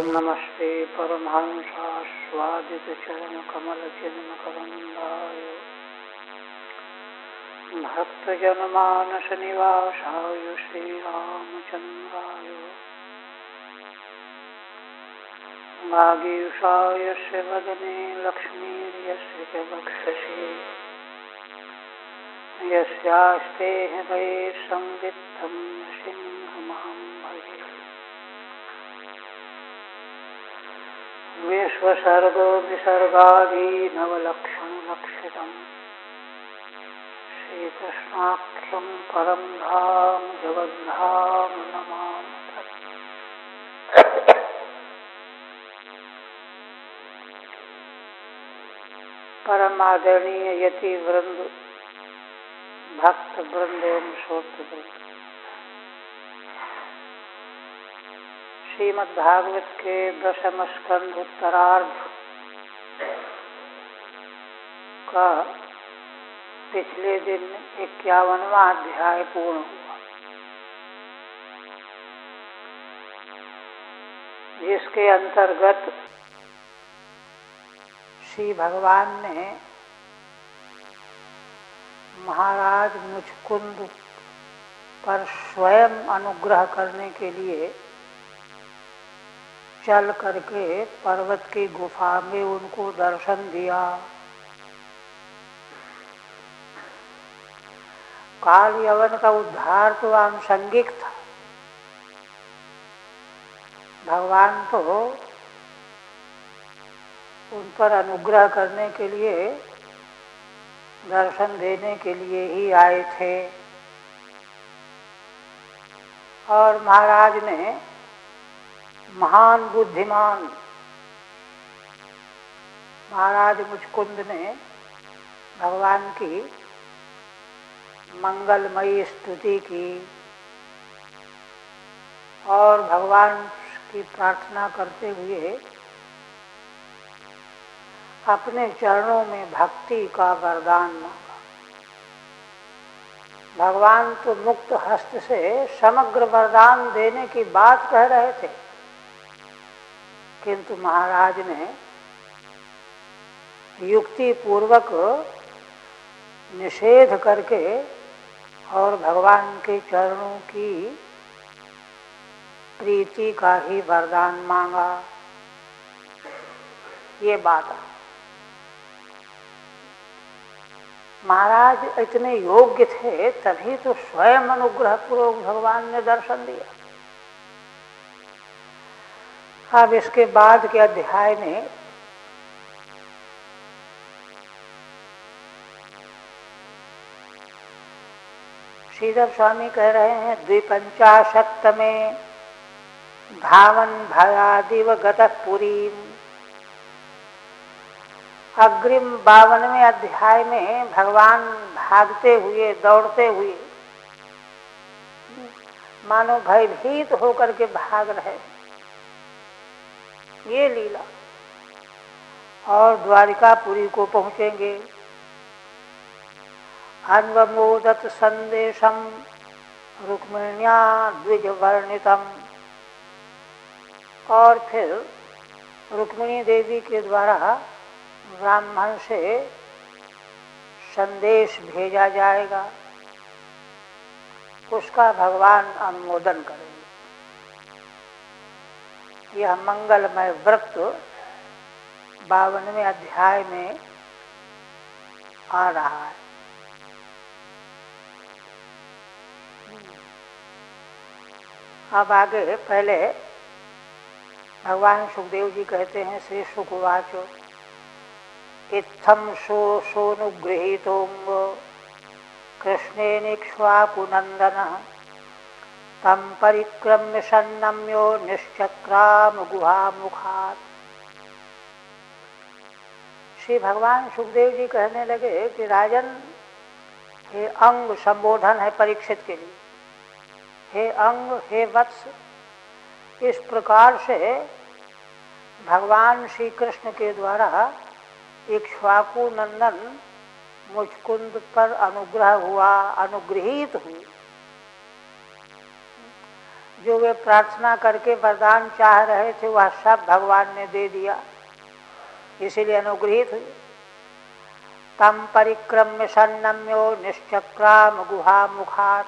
नमस्ते परमहंसास्वादितचरणकमलचिन्मकरन्दाय भक्तजनमानसनिवासाय श्रीरामचन्द्राय वागीशाय यस्य वदने लक्ष्मीर्यस्य च वक्षसि यस्यास्ते हृदये संवित्तं सिंहमहं भजे। विश्वसर्गो विसर्गादीनवलक्षणलक्षितम् श्रीकृष्णाख्यं परं धाम जगद्धाम नमामि। परम आदरणीय यति वृंद, भक्त वृंद एवं श्रोत्र वृंद, श्रीमद्भागवत के दशम स्कंध उत्तरार्ध का पिछले दिन 51वां अध्याय पूर्ण हुआ, जिसके अंतर्गत श्री भगवान ने महाराज मुचकुंद पर स्वयं अनुग्रह करने के लिए चल करके पर्वत की गुफा में उनको दर्शन दिया। काल यवन का उद्धार तो आनुषंगिक था। भगवान तो उन पर अनुग्रह करने के लिए, दर्शन देने के लिए ही आए थे। और महाराज ने, महान बुद्धिमान महाराज मुचकुंद ने भगवान की मंगलमयी स्तुति की और भगवान की प्रार्थना करते हुए अपने चरणों में भक्ति का वरदान मांगा। भगवान तो मुक्त हस्त से समग्र वरदान देने की बात कह रहे थे, किंतु महाराज ने युक्ति पूर्वक निषेध करके और भगवान के चरणों की प्रीति का ही वरदान मांगा। ये बात है। महाराज इतने योग्य थे, तभी तो स्वयं अनुग्रह पूर्वक भगवान ने दर्शन दिया। अब इसके बाद के अध्याय में श्रीधर स्वामी कह रहे हैं, 250 धावन भयादिव गतः पुरीम। अग्रिम 52वें अध्याय में भगवान भागते हुए, दौड़ते हुए, मानो भयभीत होकर के भाग रहे, ये लीला। और द्वारिकापुरी को पहुंचेंगे। अन्वमोदत संदेशम रुक्मिण्या द्विज वर्णितम। और फिर रुक्मिणी देवी के द्वारा ब्राह्मण से संदेश भेजा जाएगा, उसका भगवान अनुमोदन करेंगे। यह मंगलमय व्रत 52वें अध्याय में आ रहा है। अब आगे पहले भगवान सुखदेव जी कहते हैं, श्री शुकवाचो इत्थं सोऽनुगृहीतोऽंग कृष्णेनैक्ष्वाकुनन्दनः तं परिक्रम्य सन्नम्यो निश्चक्राम गुहामुखात्। श्री भगवान सुखदेव जी कहने लगे कि राजन, हे अंग संबोधन है परीक्षित के लिए, हे अंग, हे वत्स, इस प्रकार से भगवान श्री कृष्ण के द्वारा इक्ष्वाकु नंदन मुचकुंद पर अनुग्रह हुआ, अनुग्रहित हुए। जो वे प्रार्थना करके वरदान चाह रहे थे वह सब भगवान ने दे दिया, इसीलिए अनुग्रहित हुए। तम परिक्रम्य सन्नम्यो निश्चक्राम गुहा मुखात।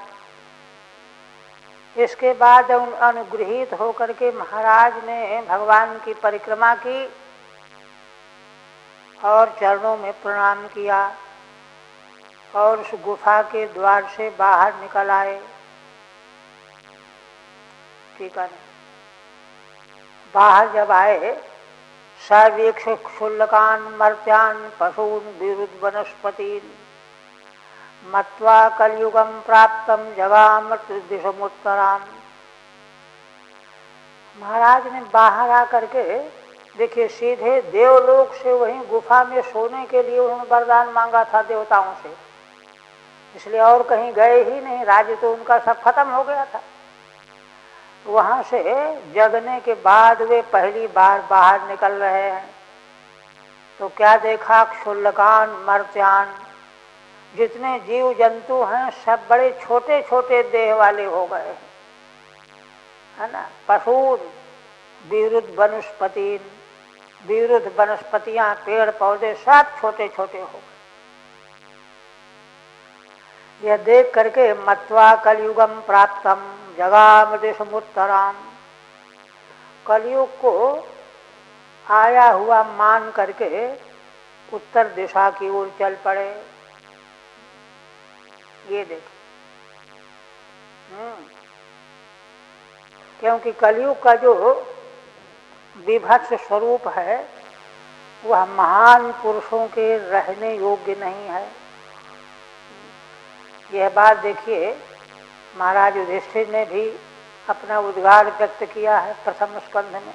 इसके बाद अनुग्रहित होकर के महाराज ने भगवान की परिक्रमा की और चरणों में प्रणाम किया और उस गुफा के द्वार से बाहर निकल आए। ठीक है, बाहर जब आए, सर्वेक्ष क्षुल्लकान मर्त्यान पशून विरुद्ध वनस्पतीन मत्वा कलयुगम प्राप्तम जगाम दिशमुत्तराम। महाराज ने बाहर आकर के देखिए सीधे देवलोक से वहीं गुफा में सोने के लिए उन्होंने वरदान मांगा था देवताओं से, इसलिए और कहीं गए ही नहीं, राज्य तो उनका सब खत्म हो गया था। वहां से जगने के बाद वे पहली बार बाहर निकल रहे हैं तो क्या देखा, क्षुल्लकान मर्त्यान, जितने जीव जंतु हैं सब बड़े छोटे छोटे देह वाले हो गए हैं, है ना। पशून विरुद्ध वनस्पतीन, विरुद्ध वनस्पतियां पेड़ पौधे सब छोटे छोटे हो गए। यह देख करके मत्वा कलयुगम प्राप्तम जगाम दिशमुत्तराम, कलयुग को आया हुआ मान करके उत्तर दिशा की ओर चल पड़े। ये देखो, क्योंकि कलयुग का जो विभत्स स्वरूप है वह महान पुरुषों के रहने योग्य नहीं है। यह बात देखिए महाराज युधिष्ठिर ने भी अपना उद्गार व्यक्त किया है प्रथम स्कंध में,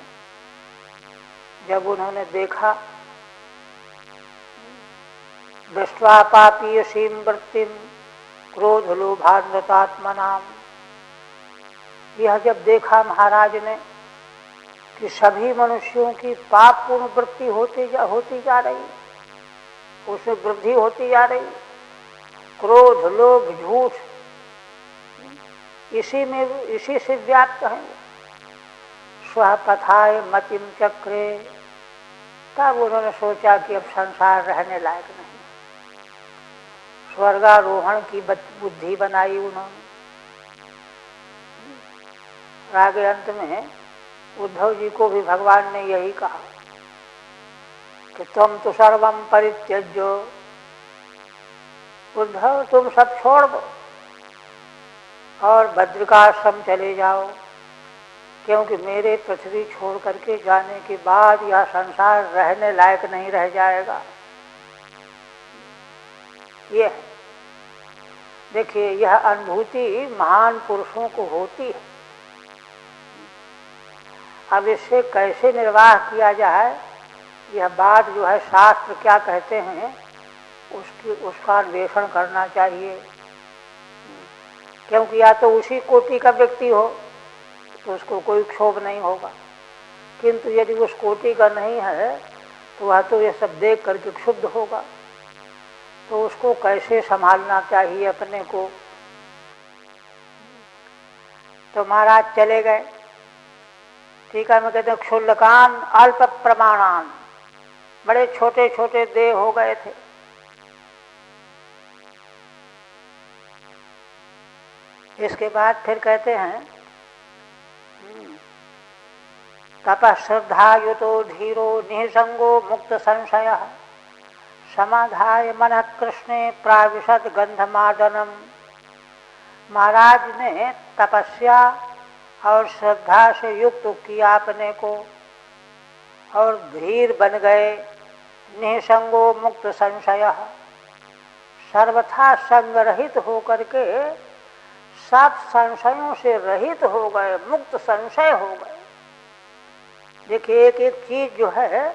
जब उन्होंने देखा दृष्ट्वा पापीयसीम वृत्तिम क्रोध लोभान्वितात्मनाम, यह जब देखा महाराज ने कि सभी मनुष्यों की पापपूर्ण वृत्ति होती जा रही, उसमें वृद्धि होती जा रही, क्रोध लोभ झूठ इसी से व्याप्त है। स्वपथाय मतिम चक्रे, तब उन्होंने सोचा कि अब संसार रहने लायक नहीं, स्वर्गारोहण की बुद्धि बनाई उन्होंने। आगे अंत में उद्धव जी को भी भगवान ने यही कहा कि तुम तो सर्वम परित्यज्य, उद्धव तुम सब छोड़ दो और बद्रिकाश्रम चले जाओ, क्योंकि मेरे पृथ्वी छोड़ करके जाने के बाद यह संसार रहने लायक नहीं रह जाएगा। ये देखिए, यह अनुभूति महान पुरुषों को होती है। अब इससे कैसे निर्वाह किया जाए, यह बात जो है शास्त्र क्या कहते हैं उसका अन्वेषण करना चाहिए। क्योंकि या तो उसी कोटि का व्यक्ति हो तो उसको कोई क्षोभ नहीं होगा, किंतु यदि उस कोटि का नहीं है तो वह तो ये सब देख करके क्षुब्ध होगा। तो उसको कैसे संभालना चाहिए अपने को। तो महाराज चले गए। ठीक है, मैं कहते हैं क्षुल्लकान अल्प प्रमाणान, बड़े छोटे छोटे देह हो गए थे। इसके बाद फिर कहते हैं तपः श्रद्धा युतो धीरो निसंगो मुक्त संशय समाधाय मनः कृष्णे प्राविशद गंधमादनम। महाराज ने तपस्या और श्रद्धा से युक्त किया अपने को और धीर बन गए। निसंगो मुक्त संशय, सर्वथा संग रहित होकर के सब संशयों से रहित हो गए, मुक्त संशय हो गए। देखिए, एक एक चीज जो है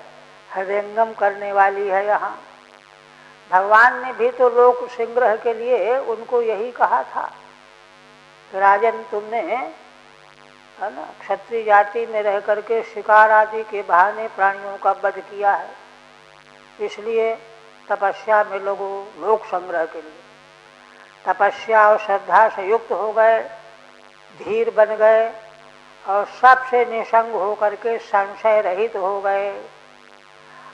हृदयंगम करने वाली है। यहाँ भगवान ने भी तो लोक संग्रह के लिए उनको यही कहा था कि राजन तुमने, है ना, क्षत्रिय जाति में रह करके शिकार आदि के बहाने प्राणियों का वध किया है, इसलिए तपस्या में लोगों लोक संग्रह के लिए तपस्या और श्रद्धा से युक्त हो गए, धीर बन गए और सबसे निसंग होकर के संशय रहित हो गए।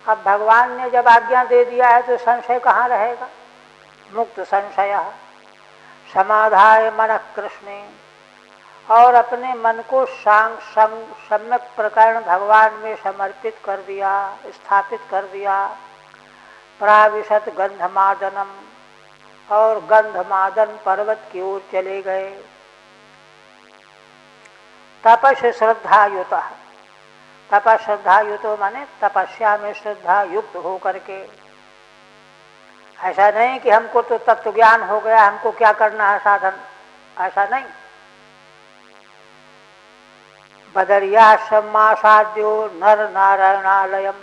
अब भगवान ने जब आज्ञा दे दिया है तो संशय कहाँ रहेगा? मुक्त संशय समाधाय मन कृष्णे, और अपने मन को सम्यक प्रकार भगवान में समर्पित कर दिया, स्थापित कर दिया। प्राविशत गंधमादनम, और गंधमादन पर्वत की ओर चले गए। तपस श्रद्धायुत, तपस श्रद्धायुतो माने तपस्या में श्रद्धा युक्त हो करके। ऐसा नहीं कि हमको तो तत्व ज्ञान हो गया, हमको क्या करना है साधन, ऐसा नहीं। बदरियाश्रमासाद्यो नर नारायणालयम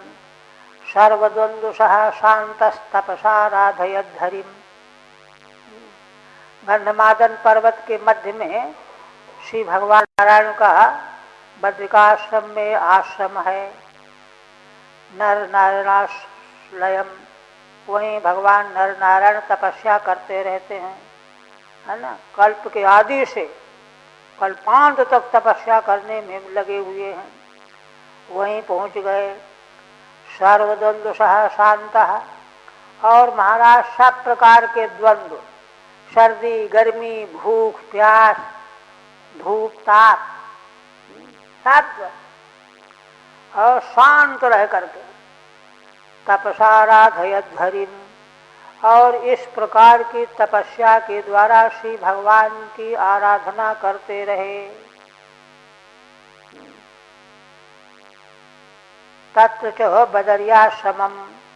सर्वद्वंद्वसः शांतस्तपसाराधयद्धरिम। गंधमादन पर्वत के मध्य में श्री भगवान नारायण का बद्रिकाश्रम में आश्रम है। नर नारायणालयम, वहीं भगवान नर नारायण तपस्या करते रहते हैं, है ना। कल्प के आदि से कल्पांत तक तपस्या करने में लगे हुए हैं। वहीं पहुंच गए। सर्वद्वंद्वसः शांतः, और महाराज सब प्रकार के द्वंद्व, सर्दी गर्मी भूख प्यास धूप ताप सब, और शांत रह करके तपसाराधयद्धरिम, और इस प्रकार की तपस्या के द्वारा श्री भगवान की आराधना करते रहे। तत्र च बदरियाश्रमम,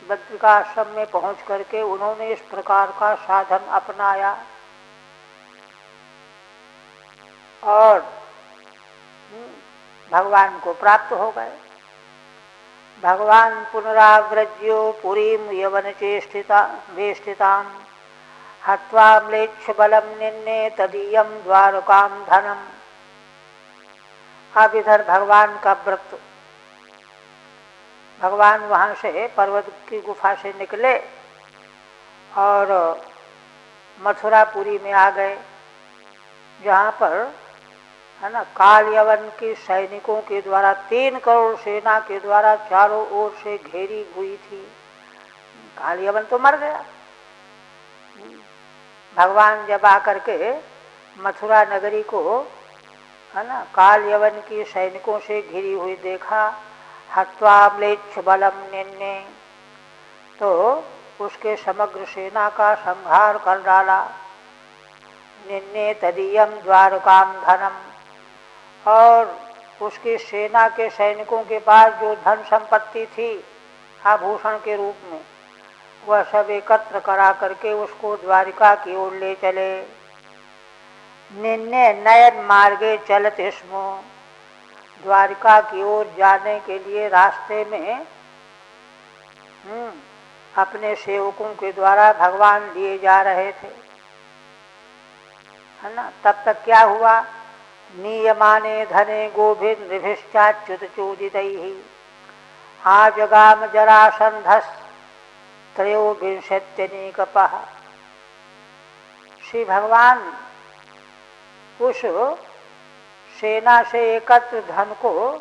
बद्रिकाश्रम में पहुंच करके उन्होंने इस प्रकार का साधन अपनाया और भगवान को प्राप्त हो गए। भगवान पुनराव्रज्यो पुरीम यवन चेष्टिता वेष्टिताम हत्वा म्लेच्छ बलम निन्ने तदीयम द्वारकाम धनम। अब इधर भगवान का व्रत, भगवान वहाँ से पर्वत की गुफा से निकले और मथुरापुरी में आ गए, जहाँ पर है ना काल यवन की सैनिकों के द्वारा 3 करोड़ सेना के द्वारा चारों ओर से घेरी हुई थी। काल यवन तो मर गया। भगवान जब आकर के मथुरा नगरी को है ना काल यवन की सैनिकों से घिरी हुई देखा, हत्वा म्लेच्छ बलम निन्ने, तो उसके समग्र सेना का संहार कर डाला। निन्ने तदीयम द्वारकाम धनम, और उसकी सेना के सैनिकों के पास जो धन संपत्ति थी आभूषण के रूप में, वह सब एकत्र करा करके उसको द्वारिका की ओर ले चले। निन्ने नयन मार्गे चलते स्मो, द्वारिका की ओर जाने के लिए रास्ते में अपने सेवकों के द्वारा भगवान लिए जा रहे थे, है ना। तब तक क्या हुआ? नीयमाने धने गोभिर्नृभिश्चाच्युत चोदितैहि आजगाम जरासंधस त्रयोविंशत्यनीकपः। श्री भगवान उस सेना से एकत्र धन को,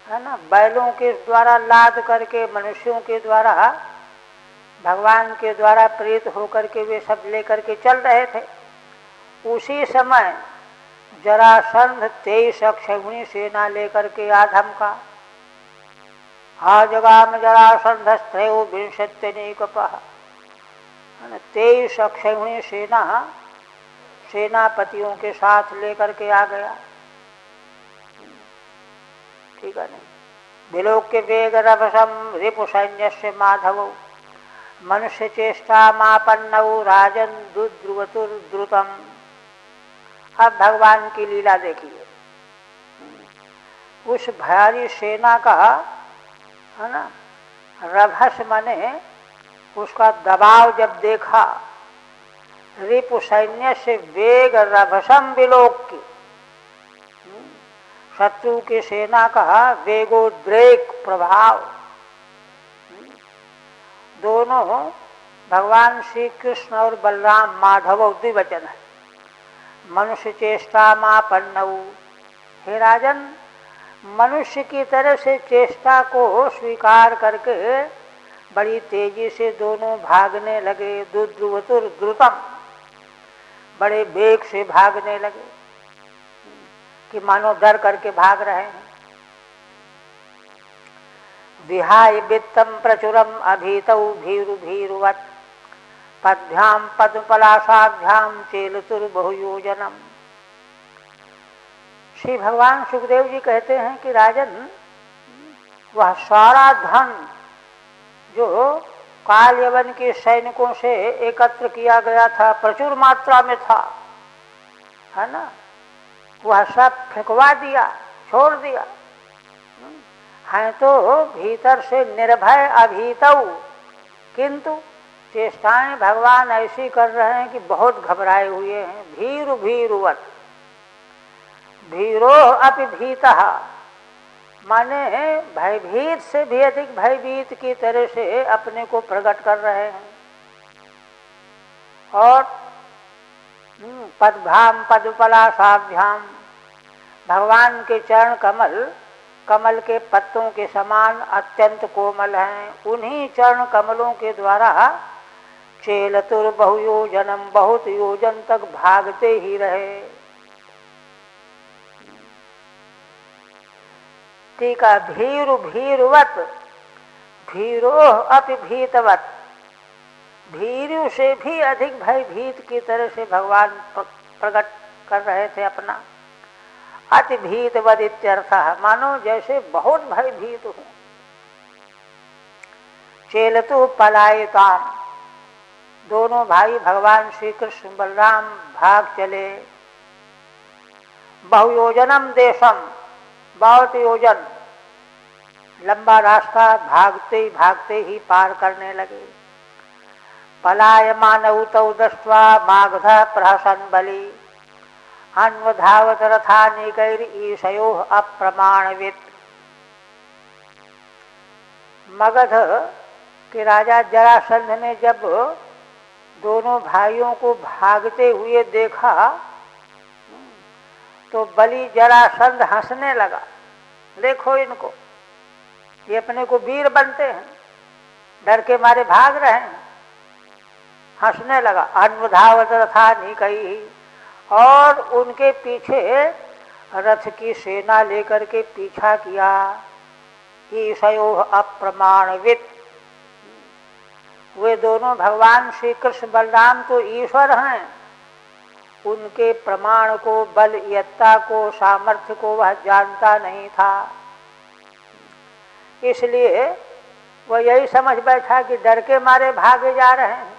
है ना, बैलों के द्वारा लाद करके मनुष्यों के द्वारा भगवान के द्वारा प्रेरित होकर के वे सब लेकर के चल रहे थे। उसी समय जरासंध 23 अक्षौहिणी सेना लेकर के आधम का आजगाम जरासंधस्त्रयोविंशत्यनीकपः, 23 अक्षौहिणी सेना सेनापतियों के साथ लेकर के आ गया। ठीक है नहीं। विलोक्य वेग रभसम रिपु सैन्यस्य माधवौ मनुष्य चेष्टा मापन्नौ राजन दुद्रुवतुर्द्रुतम। अब भगवान की लीला देखिए। उस भारी सेना का, है ना, रभस माने उसका दबाव जब देखा, रिपु सैन्य से वेग रभसम विलोक्य, शत्रु की सेना का वेगोद्रेक प्रभाव, दोनों भगवान श्री कृष्ण और बलराम माधव द्विवचन है। मनुष्य चेष्टा मापन्नौ, हे राजन, मनुष्य की तरह से चेष्टा को स्वीकार करके बड़ी तेजी से दोनों भागने लगे। दुद्रुवतुर द्रुतम, बड़े वेग से भागने लगे कि मानो डर करके भाग रहे हैं। विहाय वित्तम प्रचुरम अभीतौ भीरु भीरुवत पद्भ्याम पद्मपलाशाभ्याम चेलतुर्बहुयोजनम। श्री भगवान सुखदेव जी कहते हैं कि राजन, वह सारा धन जो काल यवन के सैनिकों से एकत्र किया गया था, प्रचुर मात्रा में था, है ना, वह सब फेंकवा दिया, छोड़ दिया। है तो भीतर से निर्भय अभीतौ, किंतु चेष्टाएं भगवान ऐसी कर रहे हैं कि बहुत घबराए हुए हैं। भीरु भीरुवत, भीरो अपि भीतः, माने भयभीत से भी अधिक भयभीत की तरह से अपने को प्रकट कर रहे हैं। और पद्भ्याम पद्मपलाशाभ्याम, भगवान के चरण कमल कमल के पत्तों के समान अत्यंत कोमल हैं। उन्हीं चरण कमलों के द्वारा चेलतुर बहुयोजनम, बहुत योजन तक भागते ही रहे। टीका, भीरु भीरुवत भीरोह अपि भीतवत, भीरु से भी अधिक भयभीत की तरह से भगवान प्रकट कर रहे थे अपना। अति भीतवद इत्यर्थः, मानो जैसे बहुत भयभीत हो। चेलतु पलायिताम, दोनों भाई भगवान श्री कृष्ण बलराम भाग चले। बहुयोजनम देशम, बहुत योजन लंबा रास्ता भागते भागते ही पार करने लगे। पलायमानौ तौ दृष्ट्वा मागधः प्रहसन् बलि अन्वधावत रथानीकैर ईशयोः अप्रमाणवित्। मगध के राजा जरासंध ने जब दोनों भाइयों को भागते हुए देखा तो बलि जरासंध हंसने लगा। देखो इनको, ये अपने को वीर बनते हैं, डर के मारे भाग रहे हैं। हंसने लगा। अन्वधावत रथानीकैः, और उनके पीछे रथ की सेना लेकर के पीछा किया। ईशयोः अप्रमाणवित्, वे दोनों भगवान श्री कृष्ण बलराम तो ईश्वर हैं, उनके प्रमाण को, बल यत्ता को, सामर्थ्य को वह जानता नहीं था। इसलिए वह यही समझ बैठा कि डर के मारे भागे जा रहे हैं।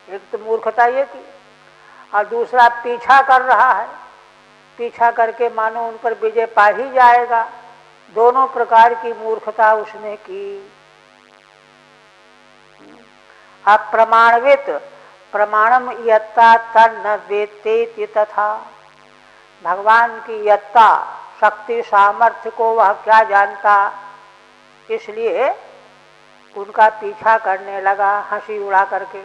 एक तो मूर्खता ये की, और दूसरा पीछा कर रहा है, पीछा करके मानो उन पर विजय पा ही जाएगा। दोनों प्रकार की मूर्खता उसने की। अप्रमाणवित, प्रमाणम यत्ता तन्न वेत्तेति तथा, भगवान की यत्ता, शक्ति, सामर्थ्य को वह क्या जानता, इसलिए उनका पीछा करने लगा हंसी उड़ा करके।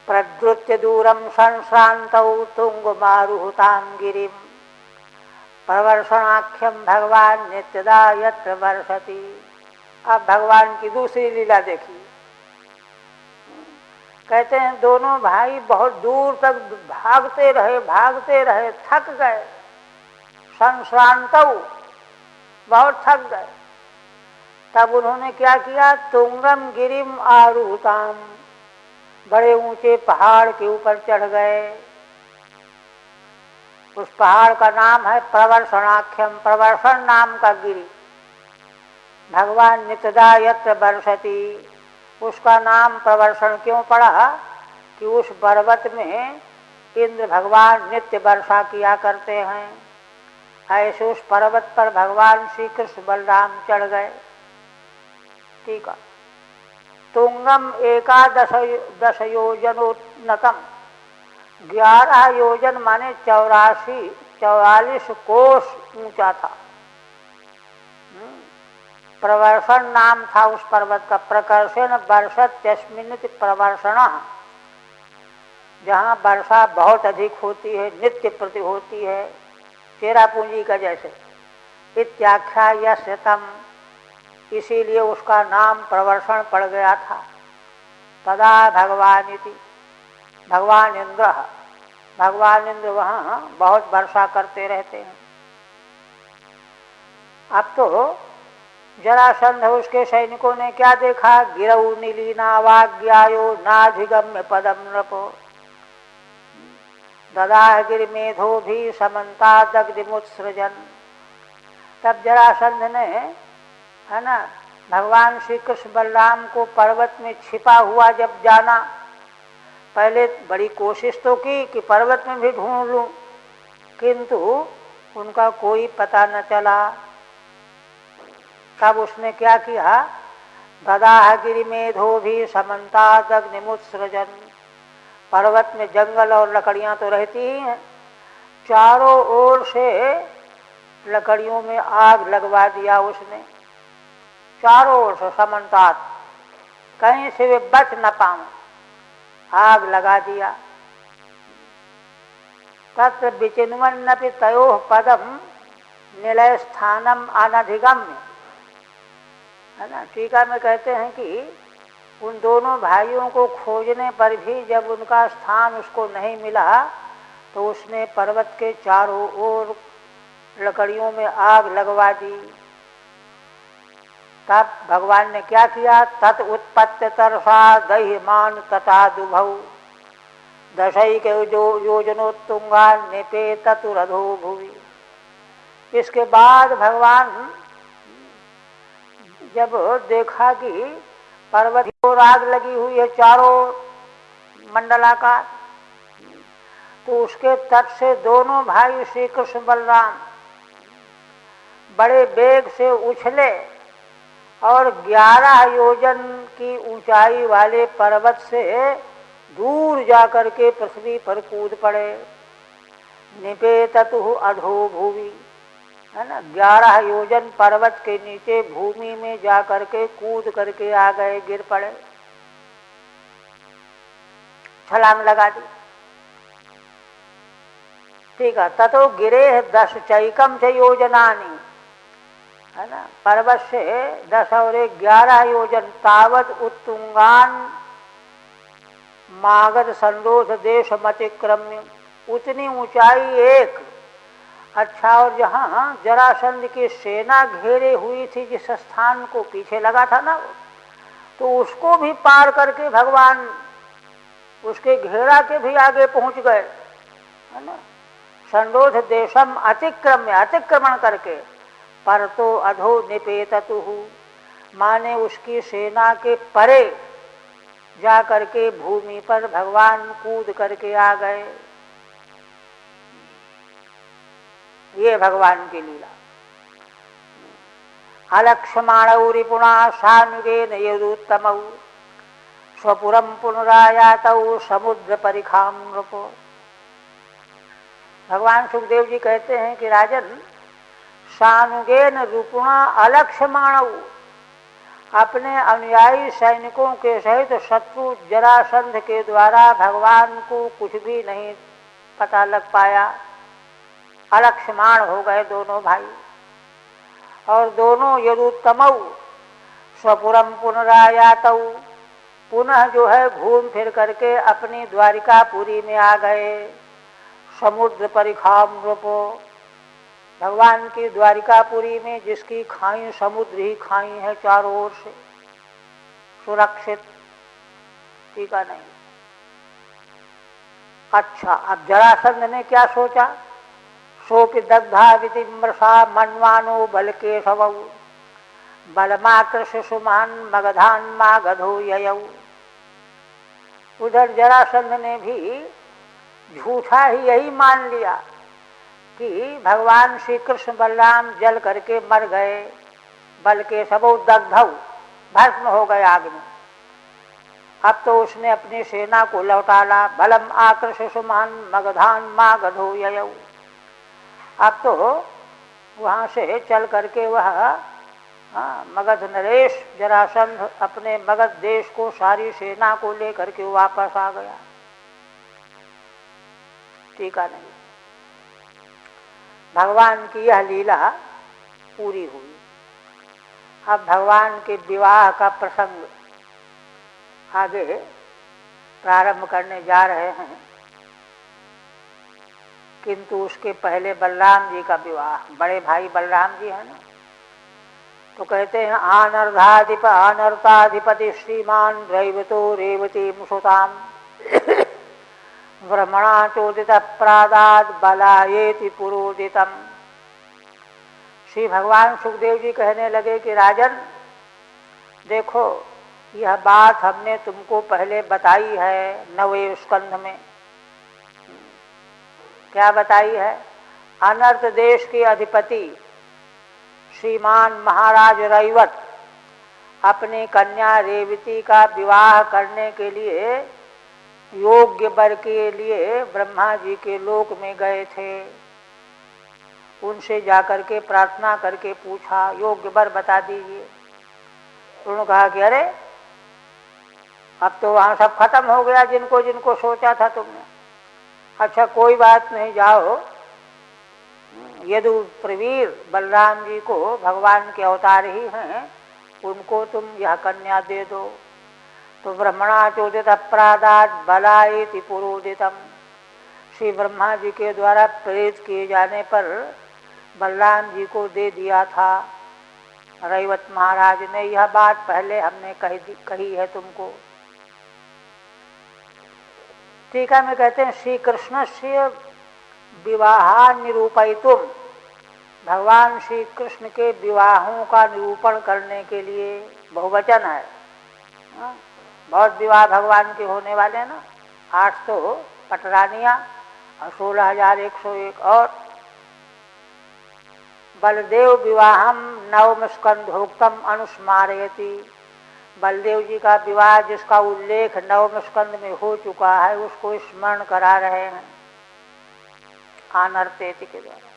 प्रद्रुत्य दूरम संश्रान्तौ तुंगमारुहुतां गिरिम प्रवर्षणाख्यम भगवान नित्यदा यत्र वर्षति। अब भगवान की दूसरी लीला देखिए। कहते हैं दोनों भाई बहुत दूर तक भागते रहे, थक गए। संश्रान्तौ, बहुत थक गए। तब उन्होंने क्या किया, तुंगम गिरिम आरुहुताम, बड़े ऊंचे पहाड़ के ऊपर चढ़ गए। उस पहाड़ का नाम है प्रवर्षणाख्यम, प्रवर्षण नाम का गिरि। भगवान नित्यदा यत्र वर्षति, उसका नाम प्रवर्षण क्यों पड़ा कि उस पर्वत में इंद्र भगवान नित्य वर्षा किया करते हैं। ऐसे उस पर्वत पर भगवान श्री कृष्ण बलराम चढ़ गए। ठीक है। तुंगम 11 योजनोन्नतम, 11 योजन माने 44 कोस ऊंचा था। प्रवर्षण नाम था उस पर्वत का। प्रकर्षण वर्षत्यस्मिन्निति प्रवर्षण, जहाँ वर्षा बहुत अधिक होती है, नित्य प्रति होती है, चेरापूंजी का जैसे। इत्याख्या यस्य तम, इसीलिए उसका नाम प्रवर्षण पड़ गया था। तदा भगवान इति, भगवान इंद्र, भगवान इंद्र वहाँ बहुत वर्षा करते रहते हैं। अब तो जरासंध उसके सैनिकों ने क्या देखा, गिरऊ नीलीना वाग्यायो नाधिगम्य पदम नृपो ददाह गिरिमेधो भी समन्ता दग्धिमुत्सृजन। तब जरासंध ने, है ना, भगवान श्री कृष्ण बलराम को पर्वत में छिपा हुआ जब जाना, पहले बड़ी कोशिश तो की कि पर्वत में भी ढूंढ लूं, किंतु उनका कोई पता न चला। तब उसने क्या किया, ददाह गिरिमेधो भी समन्ता दग्धिमुत्सृजन। पर्वत में जंगल और लकड़ियां तो रहती ही हैं, चारों ओर से लकड़ियों में आग लगवा दिया उसने, चारों ओर से समन्तात, कहीं से वे बच न पाऊं, आग लगा दिया। तत्र विचिन्वन्नपि तयोः पदम निलय स्थानम अनधिगम्य, है ना। टीका में कहते हैं कि उन दोनों भाइयों को खोजने पर भी जब उनका स्थान उसको नहीं मिला, तो उसने पर्वत के चारों ओर लकड़ियों में आग लगवा दी। तब भगवान ने क्या किया, तत् उत्पत्ति तरसा दह्यमान तथा दुभौ दशैक योजनोत्तुंगा निपे ततुरधो भुवि। इसके बाद भगवान जब देखा कि पर्वत की ओर आग लगी हुई है चारों मंडलाकार, तो उसके तट से दोनों भाई श्री कृष्ण बलराम बड़े वेग से उछले और 11 योजन की ऊंचाई वाले पर्वत से दूर जाकर के पृथ्वी पर कूद पड़े। निपेततु अधो भूमि, है ना, 11 योजन पर्वत के नीचे भूमि में जाकर के कूद करके आ गए, गिर पड़े, छलांग लगा दी। ठीक है, ततो गिरे 10 चैकम च योजनानी, है ना, पर्वत से 10 और 11 योजन तावत उत्तुंगान मागध संरोध देश मतिक्रम्य, उतनी ऊंचाई एक। अच्छा, और जहाँ जरासंध की सेना घेरे हुई थी, जिस स्थान को पीछे लगा था ना, तो उसको भी पार करके भगवान उसके घेरा के भी आगे पहुंच गए, है ना। संरोध देशम अतिक्रम्य, अतिक्रमण करके, पर तो अधो निपेततुहु, माने उसकी सेना के परे जा करके भूमि पर भगवान कूद करके आ गए। ये भगवान की लीला। अलक्ष्माणौ रिपुणा सानुगेन यदुत्तमौ स्वपुरम पुनरायातौ समुद्र परिखाम नृपो। भगवान सुखदेव जी कहते हैं कि राजन, सानुगेन रिपुणा अलक्ष्माणौ, अपने अनुयायी सैनिकों के सहित शत्रु जरासंध के द्वारा भगवान को कुछ भी नहीं पता लग पाया। अलक्ष्माण हो गए दोनों भाई। और दोनों यदुत्तमौ स्वपुरम पुनरायातौ, पुनः जो है घूम फिर करके अपनी द्वारिकापुरी में आ गए। समुद्र परिखाम नृपो, भगवान की द्वारिकापुरी में जिसकी खाई समुद्र ही खाई है चारों ओर से, सुरक्षित, टीका नहीं। अच्छा, अब जरासंध ने क्या सोचा, सोपि दग्धा वितिम्रसा मन्वानो बल केशवौ बलमाकृष्य सुमान मगधान मागधो ययौ। उधर जरासंध ने भी झूठा ही यही मान लिया कि भगवान श्री कृष्ण बलराम जल करके मर गए, बल के सबो दग्धौ, भस्म हो गए आग में। अब तो उसने अपनी सेना को लौटाला, बलम आकृष्य सुमान मगधान मागधो ययौ। अब तो वहां से चल करके वह हाँ, मगध नरेश जरासंध अपने मगध देश को सारी सेना को लेकर के वापस आ गया। टीका नहीं, भगवान की यह लीला पूरी हुई। अब भगवान के विवाह का प्रसंग आगे प्रारंभ करने जा रहे हैं, किंतु उसके पहले बलराम जी का विवाह, बड़े भाई बलराम जी है ना, तो कहते हैं आनर्धाधिप अनर्ताधिपति श्रीमान रैवतो रेवती मुसुताम ब्रह्मणा चोदित प्रादाद बलायेति पुरोदितम। श्री भगवान सुखदेव जी कहने लगे कि राजन देखो, यह बात हमने तुमको पहले बताई है 9वें स्कंध में। क्या बताई है? अनर्त देश के अधिपति श्रीमान महाराज रैवत अपनी कन्या रेवती का विवाह करने के लिए योग्य वर के लिए ब्रह्मा जी के लोक में गए थे। उनसे जाकर के प्रार्थना करके पूछा योग्य वर बता दीजिए। उन्होंने कहा कि अरे अब तो वहाँ सब खत्म हो गया, जिनको जिनको सोचा था तुमने। अच्छा कोई बात नहीं, जाओ यदु प्रवीर बलराम जी को भगवान के अवतार ही हैं, उनको तुम यह कन्या दे दो। तो ब्रह्मणा चोदित अपराधात बलायेति पुरोदितम, श्री ब्रह्मा जी के द्वारा प्रेरित किए जाने पर बलराम जी को दे दिया था। रैवत महाराज ने यह बात पहले हमने कही है तुमको। टीका में कहते हैं श्री कृष्ण से विवाह निरूपयितुम, भगवान श्री कृष्ण के विवाहों का निरूपण करने के लिए बहुवचन है। बहुत विवाह भगवान के होने वाले ना, 800 पटरानियाँ और 16,101 और बलदेव विवाहम नवम स्कंधोक्तम अनुस्मारयति, बलदेव जी का विवाह जिसका उल्लेख नवम स्कंद में हो चुका है उसको स्मरण करा रहे हैं आनर्तेति के द्वारा।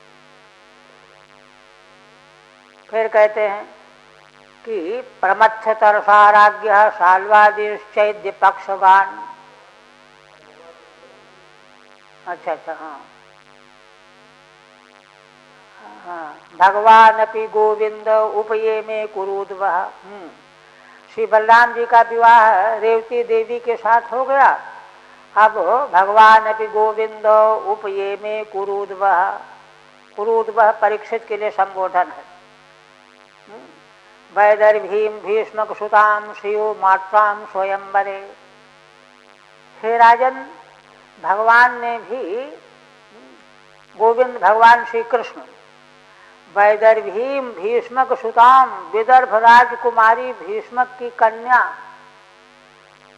फिर कहते हैं कि प्रमथ्य तरसाराज्ञ साल्वादिश्चैद्य पक्षगान। अच्छा हाँ, भगवान अपि गोविंद उपये में कुरुद्वः। श्री बलराम जी का विवाह रेवती देवी के साथ हो गया। अब भगवान अपि गोविंद उपये में कुरुद्वः, कुरुद्वः परीक्षित के लिए संबोधन है। वैदर्भीम भीष्मक सुताम श्रियो मात्राम स्वयंवरे। हे राजन, भगवान ने भी, गोविंद भगवान श्री कृष्ण वैदर्भीम भीष्मक सुताम, विदर्भ राजकुमारी भीष्मक की कन्या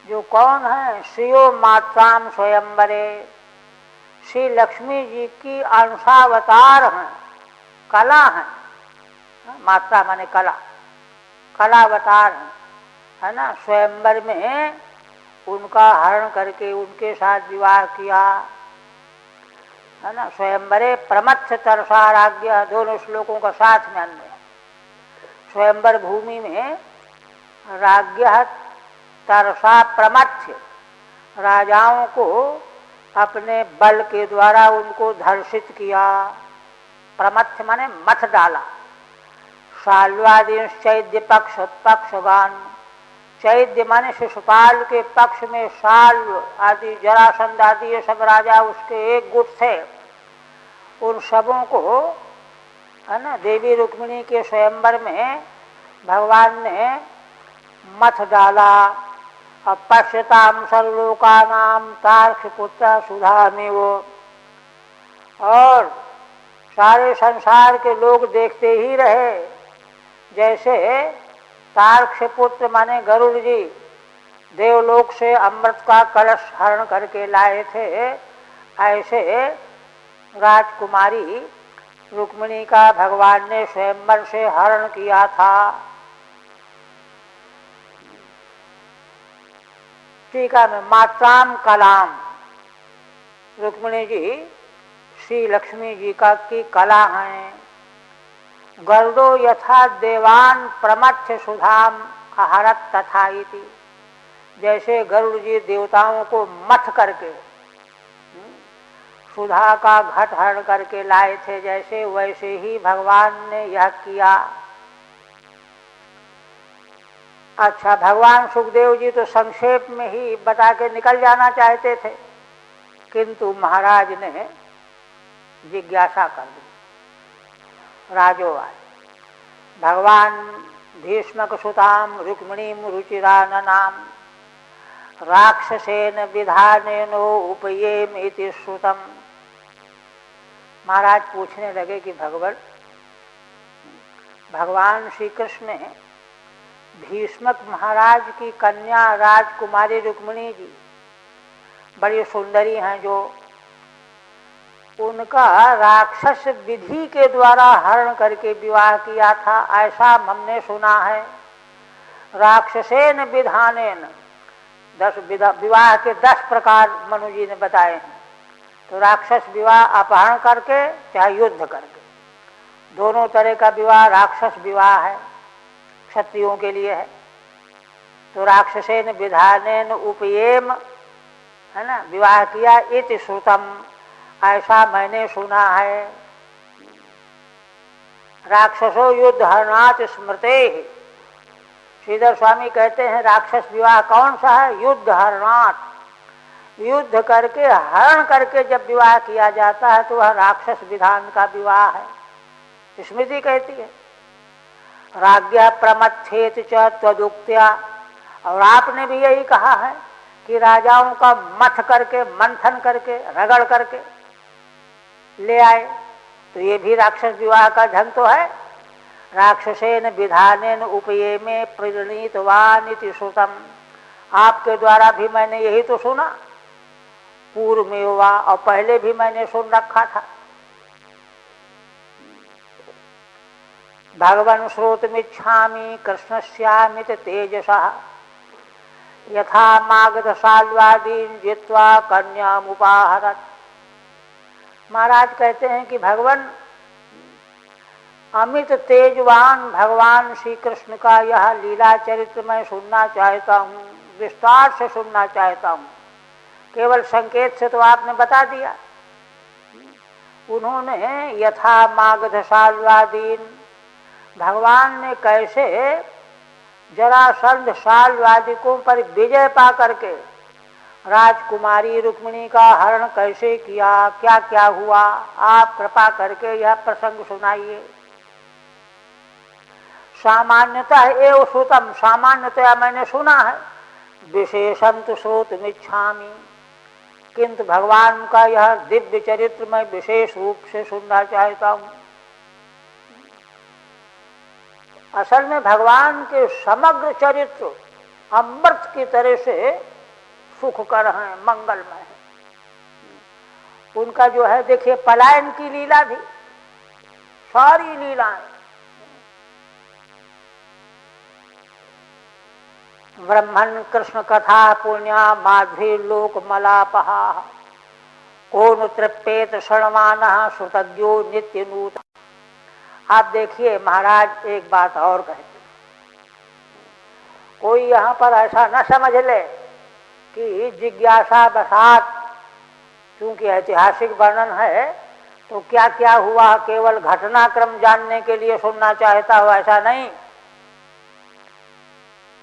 जो कौन है, श्रियो मात्राम स्वयंवरे, श्री लक्ष्मी जी की अंशावतार हैं, कला हैं। मात्रा माने कला, कलावतार हैं, है ना। स्वयंवर में उनका हरण करके उनके साथ विवाह किया, है ना। स्वयंवरे प्रमथ्य तरसाराज्ञ, दोनों श्लोकों का साथ में अन्वय। स्वयंवर भूमि में राज्ञ तरसा प्रमथ्य, राजाओं को अपने बल के द्वारा उनको धर्षित किया। प्रमथ्य माने मथ डाला। साल्वादीन चैद्य पक्ष पक्षगान, चैद्य माने शिशुपाल के पक्ष में साल आदि जरासंध आदि ये सब राजा उसके एक गुट थे, उन सबों को, है ना, देवी रुक्मिणी के स्वयंवर में भगवान ने मथ डाला। अब पश्यताम सर्वलोकानाम तार्क्ष पुत्र सुधामेव, और सारे संसार के लोग देखते ही रहे जैसे तार्क्ष पुत्र माने गरुड़ जी देवलोक से अमृत का कलश हरण करके लाए थे, ऐसे राजकुमारी रुक्मिणी का भगवान ने स्वयंवर से हरण किया था। टीका में मात्राम कलाम, रुक्मिणी जी श्री लक्ष्मी जी का की कला हैं। गरुड़ो यथा देवान प्रमथ्य सुधाम आहरत तथा इति। जैसे गरुड़ जी देवताओं को मथ करके सुधा का घट हरण करके लाए थे, जैसे वैसे ही भगवान ने यह किया। अच्छा, भगवान सुखदेव जी तो संक्षेप में ही बता के निकल जाना चाहते थे, किंतु महाराज ने जिज्ञासा कर दी। राजोवाच भगवान भीष्मक सुताम रुक्मिणीम रुचिराननाम राक्षसेन विधानेनो उपयेम इति श्रुतम। महाराज पूछने लगे कि भगवान श्री कृष्ण ने भीष्मक महाराज की कन्या राजकुमारी रुक्मिणी जी बड़ी सुंदरी हैं, जो उनका राक्षस विधि के द्वारा हरण करके विवाह किया था, ऐसा हमने सुना है। राक्षसेन विधानेन, 10 विवाह के 10 प्रकार मनु जी ने बताए हैं। तो राक्षस विवाह अपहरण करके चाहे युद्ध करके, दोनों तरह का विवाह राक्षस विवाह है, क्षत्रियों के लिए है। तो राक्षसेन विधानेन उपयेम, है ना, विवाह किया, इति श्रुतम, ऐसा मैंने सुना है। राक्षसो युद्ध हरणात् स्मृते। श्रीधर स्वामी कहते हैं राक्षस विवाह कौन सा है? युद्ध हरणात्, युद्ध करके हरण करके जब विवाह किया जाता है तो वह राक्षस विधान का विवाह है। स्मृति कहती है राज्ञा प्रमथ्येत च त्वदुक्त्या, और आपने भी यही कहा है कि राजाओं का मथ करके, मंथन करके, रगड़ करके ले आए, तो ये भी राक्षस विवाह का ढंग तो है। राक्षसेन विधानेन उपयेमे प्रणीतवान इति श्रुतम, आपके द्वारा भी मैंने यही तो सुना, पूर्व में हुआ और पहले भी मैंने सुन रखा था। भगवन् श्रोतमिच्छामि कृष्णस्यामित तेजसः यथा मागधशाल्वादीन जित्वा कन्यामुपाहरत। महाराज कहते हैं कि भगवान अमित तेजवान भगवान श्री कृष्ण का यह लीला चरित्र मैं सुनना चाहता हूँ, विस्तार से सुनना चाहता हूँ। केवल संकेत से तो आपने बता दिया। उन्होंने यथा मागधशाल्वादीन, भगवान ने कैसे जरासंध शाल्वादिकों पर विजय पा करके राजकुमारी रुक्मिणी का हरण कैसे किया, क्या क्या हुआ, आप कृपा करके यह प्रसंग सुनाइए। सामान्यतः एव श्रुतम, सामान्यतया मैंने सुना है, विशेषं तु श्रोतुमिच्छामि, किंतु भगवान का यह दिव्य चरित्र मैं विशेष रूप से सुनना चाहता हूँ। असल में भगवान के समग्र चरित्र अमृत की तरह से सुखकर हैं, मंगलमय है। उनका जो है देखिए पलायन की लीला भी, सारी लीलाएं, ब्रह्मण कृष्ण कथा पुण्या माध्वी लोक मलापहा कौन तृप्येत शर्मानः श्रुतज्ञो नित्य नूत। आप देखिए महाराज एक बात और कहते, कोई यहाँ पर ऐसा न समझ ले कि जिज्ञासा बसात, क्योंकि ऐतिहासिक वर्णन है तो क्या क्या हुआ केवल घटनाक्रम जानने के लिए सुनना चाहता हो, ऐसा नहीं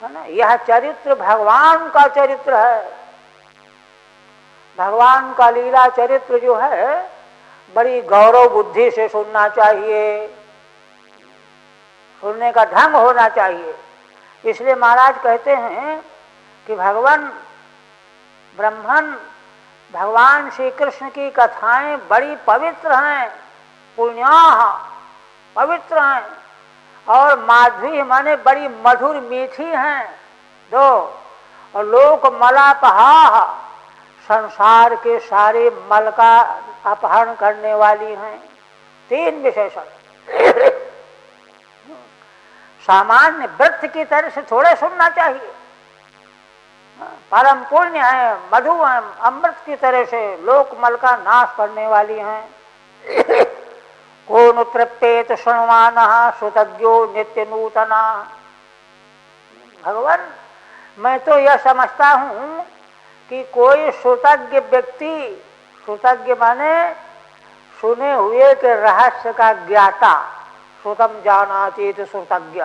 है ना। यह चरित्र भगवान का चरित्र है, भगवान का लीला चरित्र जो है बड़ी गौरव बुद्धि से सुनना चाहिए, सुनने का ढंग होना चाहिए। इसलिए महाराज कहते हैं कि भगवान ब्रह्मन भगवान श्री कृष्ण की कथाएं बड़ी पवित्र हैं, पुण्याः पवित्र हैं, और माधवी माने बड़ी मधुर मीठी हैं दो, और लोक मलापहा संसार के सारे मल का अपहरण करने वाली हैं। 3 विशेषण। सामान्य व्रत की तरह से थोड़े सुनना चाहिए, परम पुण्य है, मधु है, अमृत की तरह से लोकमल का नाश करने वाली हैं। को नु तृप्येत शृण्वानः श्रुतज्ञो नित्य नूतना। भगवान, मैं तो यह समझता हूँ कि कोई श्रुतज्ञ व्यक्ति, श्रुतज्ञ माने सुने हुए के रहस्य का ज्ञाता, श्रुतम जानाति तो श्रुतज्ञ।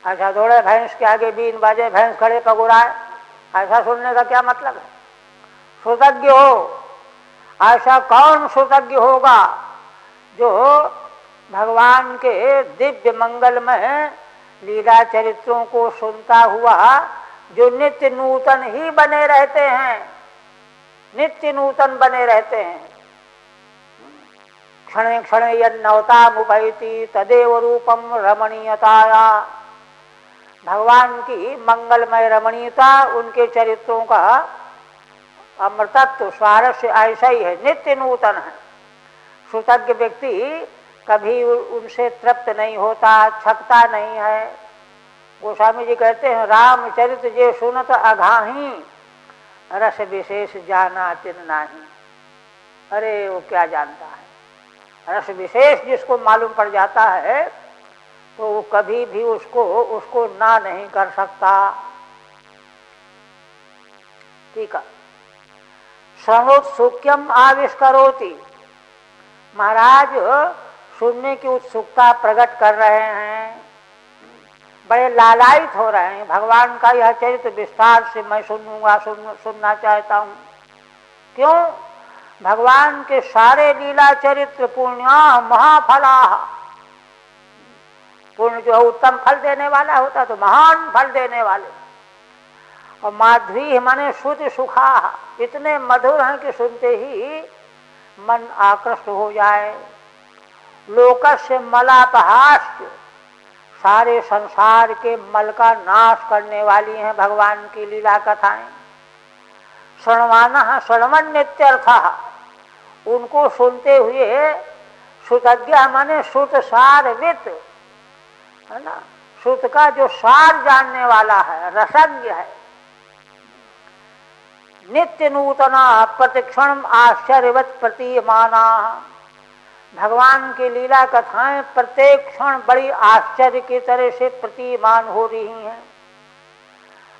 ऐसा दौड़े भैंस के आगे बीन बाजे, भैंस खड़े पगुराए, ऐसा सुनने का क्या मतलब है? श्रुतज्ञ हो, ऐसा कौन श्रुतज्ञ होगा जो भगवान के दिव्य मंगलमय लीला चरित्रों को सुनता हुआ जो नित्य नूतन ही बने रहते हैं, नित्य नूतन बने रहते हैं। क्षणे क्षणे यन्नवतामुपैति तदेव रूपम रमणीयताया। भगवान की मंगलमय रमणीयता, उनके चरित्रों का अमृतत्व स्वारस्य ऐसा ही है, नित्य नूतन है। श्रुतज्ञ व्यक्ति कभी उनसे तृप्त नहीं होता, छकता नहीं है। गोस्वामी जी कहते हैं, रामचरित जे सुनत अघाही रस विशेष जाना तिन नाही। अरे वो क्या जानता है? रस विशेष जिसको मालूम पड़ जाता है तो वो कभी भी उसको ना नहीं कर सकता। ठीक है। श्रवणोत्सुक्यम आविष्करोति। महाराज सुनने की उत्सुकता प्रकट कर रहे हैं, बड़े लालायित हो रहे हैं। भगवान का यह चरित्र विस्तार से मैं सुनूंगा, सुनना चाहता हूँ। क्यों? भगवान के सारे लीला चरित्र पुण्या महाफला। पुण्य जो है उत्तम फल देने वाला होता, तो महान फल देने वाले। और माधुरी माने शुद्ध सुखा, इतने मधुर हैं कि सुनते ही मन आकृष्ट हो जाए। लोकस्य मलापहास्य, सारे संसार के मल का नाश करने वाली हैं भगवान की लीला कथाएं। श्रवणानः श्रवण नित्यर्थः, उनको सुनते हुए श्रुतज्ञ माने श्रुत सारवित है ना, श्रुत का जो सार जानने वाला है, रसज्ञ है। नित्य नूतना प्रतिक्षण आश्चर्यवत प्रतीयमाना। भगवान की लीला कथाएं प्रत्येक क्षण बड़ी आश्चर्य की तरह से प्रतीयमान हो रही हैं।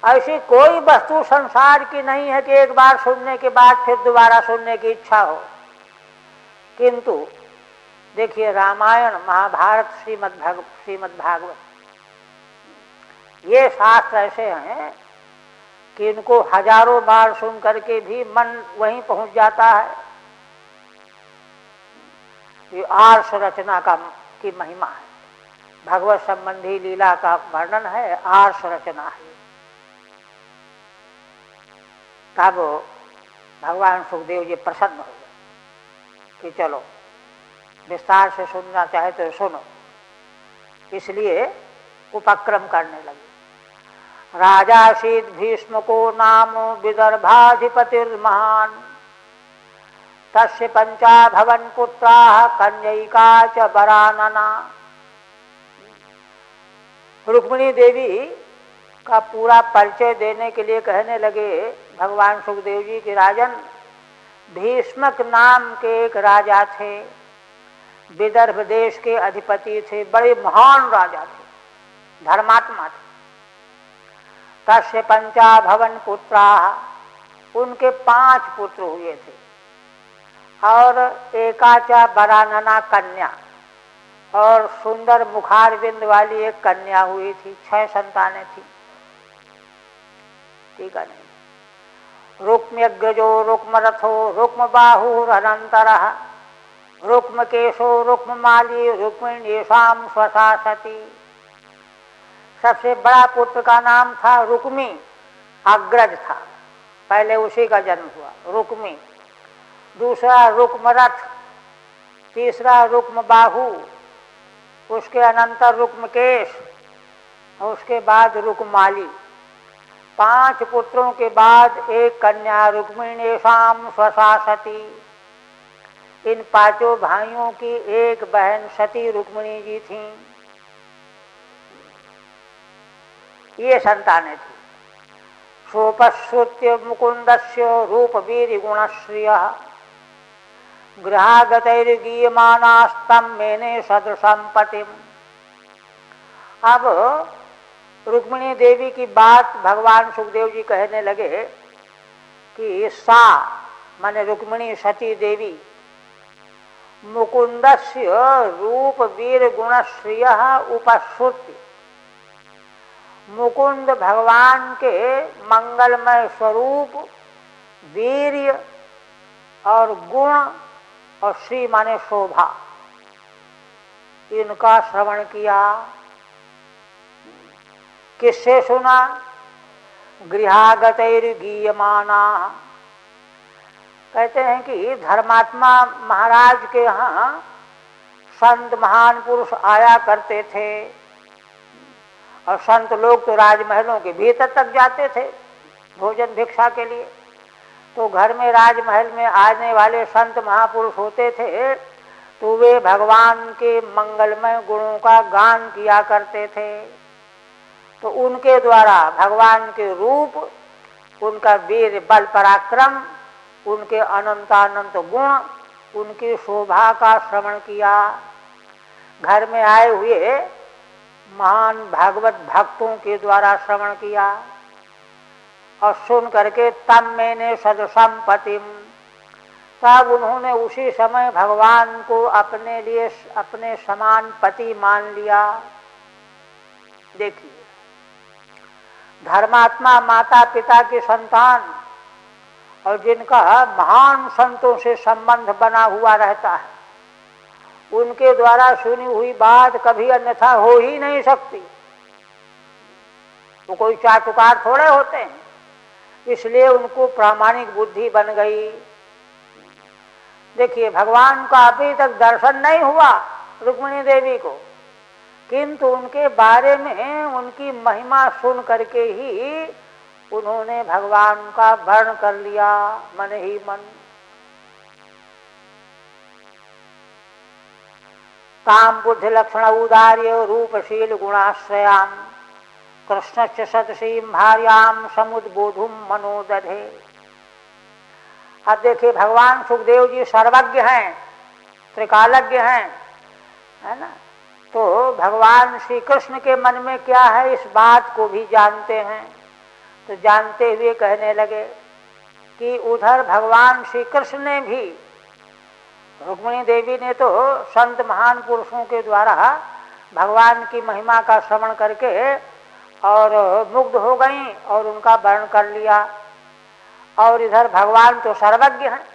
ऐसी कोई वस्तु संसार की नहीं है कि एक बार सुनने के बाद फिर दोबारा सुनने की इच्छा हो। किंतु देखिए, रामायण, महाभारत, श्रीमद् भागवत, ये शास्त्र ऐसे हैं कि इनको हजारों बार सुन करके भी मन वहीं पहुंच जाता है। ये आर्ष रचना की महिमा है। भगवत संबंधी लीला का वर्णन है, आर्ष रचना है। तब भगवान सुखदेव जी प्रसन्न हो गए कि चलो विस्तार से सुनना चाहे तो सुनो। इसलिए उपक्रम करने लगे। राजासीद भीष्म को नाम विदर्भाधिपतिर्महान, तस्य पंचा भवन पुत्राः कन्यैका च वरानना। रुक्मिणी देवी का पूरा परिचय देने के लिए कहने लगे भगवान सुखदेव जी कि राजन, भीष्मक नाम के एक राजा थे, विदर्भ देश के अधिपति थे, बड़े महान राजा थे, धर्मात्मा थे। तस्य पंचा भवन पुत्राः, उनके 5 पुत्र हुए थे, और एकाचा वरानना कन्या, और सुंदर मुखारविंद वाली एक कन्या हुई थी। 6 संतानें थी। ठीक है नहीं? रुक्म्यग्रजो रुक्मरथो रुक्मबाहुरनन्तरः रुक्मकेशो रुक्ममाली रुक्मिण्येषां स्वसा सती। सबसे बड़ा पुत्र का नाम था रुक्मी, अग्रज था, पहले उसी का जन्म हुआ, रुक्मी। दूसरा रुक्मरथ, तीसरा रुक्मबाहु, उसके अनंतर रुक्मकेश, और उसके बाद रुक्माली। 5 पुत्रों के बाद एक कन्या रुक्मिणीषां स्वसा सती। इन 5 भाइयों की एक बहन सती रुक्मिणी जी थीं। ये संतानें थी। सोपश्रुत्य मुकुंदस्य रूप वीर गुणश्रियः गृहागतैर्गीयमानास्तम मेने सदृशम पतिम। अब रुक्मिणी देवी की बात भगवान सुखदेव जी कहने लगे कि सा माने रुक्मिणी सती देवी मुकुंदस्य रूप वीर गुण श्रिय उपश्रुति, मुकुंद भगवान के मंगलमय स्वरूप वीर्य और गुण और श्री माने शोभा, इनका श्रवण किया। किससे सुना? गृहागतैर्गीयमाना। कहते हैं कि धर्मात्मा महाराज के यहाँ संत महान पुरुष आया करते थे और संत लोग तो राजमहलों के भीतर तक जाते थे भोजन भिक्षा के लिए। तो घर में राजमहल में आने वाले संत महापुरुष होते थे तो वे भगवान के मंगलमय गुणों का गान किया करते थे। तो उनके द्वारा भगवान के रूप, उनका वीर बल पराक्रम, उनके अनंतानंत गुण, उनकी शोभा का श्रवण किया। घर में आए हुए महान भागवत भक्तों के द्वारा श्रवण किया और सुन करके तम मैंने सदसम पतिम, तब उन्होंने उसी समय भगवान को अपने लिए अपने समान पति मान लिया। देखिए, धर्मात्मा माता पिता की संतान और जिनका महान संतों से संबंध बना हुआ रहता है, उनके द्वारा सुनी हुई बात कभी अन्यथा हो ही नहीं सकती। वो कोई चाटुकार थोड़े होते हैं, इसलिए उनको प्रामाणिक बुद्धि बन गई। देखिए, भगवान का अभी तक दर्शन नहीं हुआ रुक्मिणी देवी को, किंतु उनके बारे में उनकी महिमा सुन करके ही उन्होंने भगवान का वर्ण कर लिया मन ही मन। ताम बुद्धि लक्षण उदार्य रूपशील गुणाश्रयाम कृष्णस्य सतसीम भार्याम समुद्बोधुम मनोदधे। अब देखिए, भगवान सुखदेव जी सर्वज्ञ हैं, त्रिकालज्ञ हैं, है ना। तो भगवान श्री कृष्ण के मन में क्या है इस बात को भी जानते हैं। तो जानते हुए कहने लगे कि उधर भगवान श्री कृष्ण ने भी, रुक्मिणी देवी ने तो संत महान पुरुषों के द्वारा भगवान की महिमा का श्रवण करके और मुग्ध हो गई और उनका वर्ण कर लिया। और इधर भगवान तो सर्वज्ञ हैं,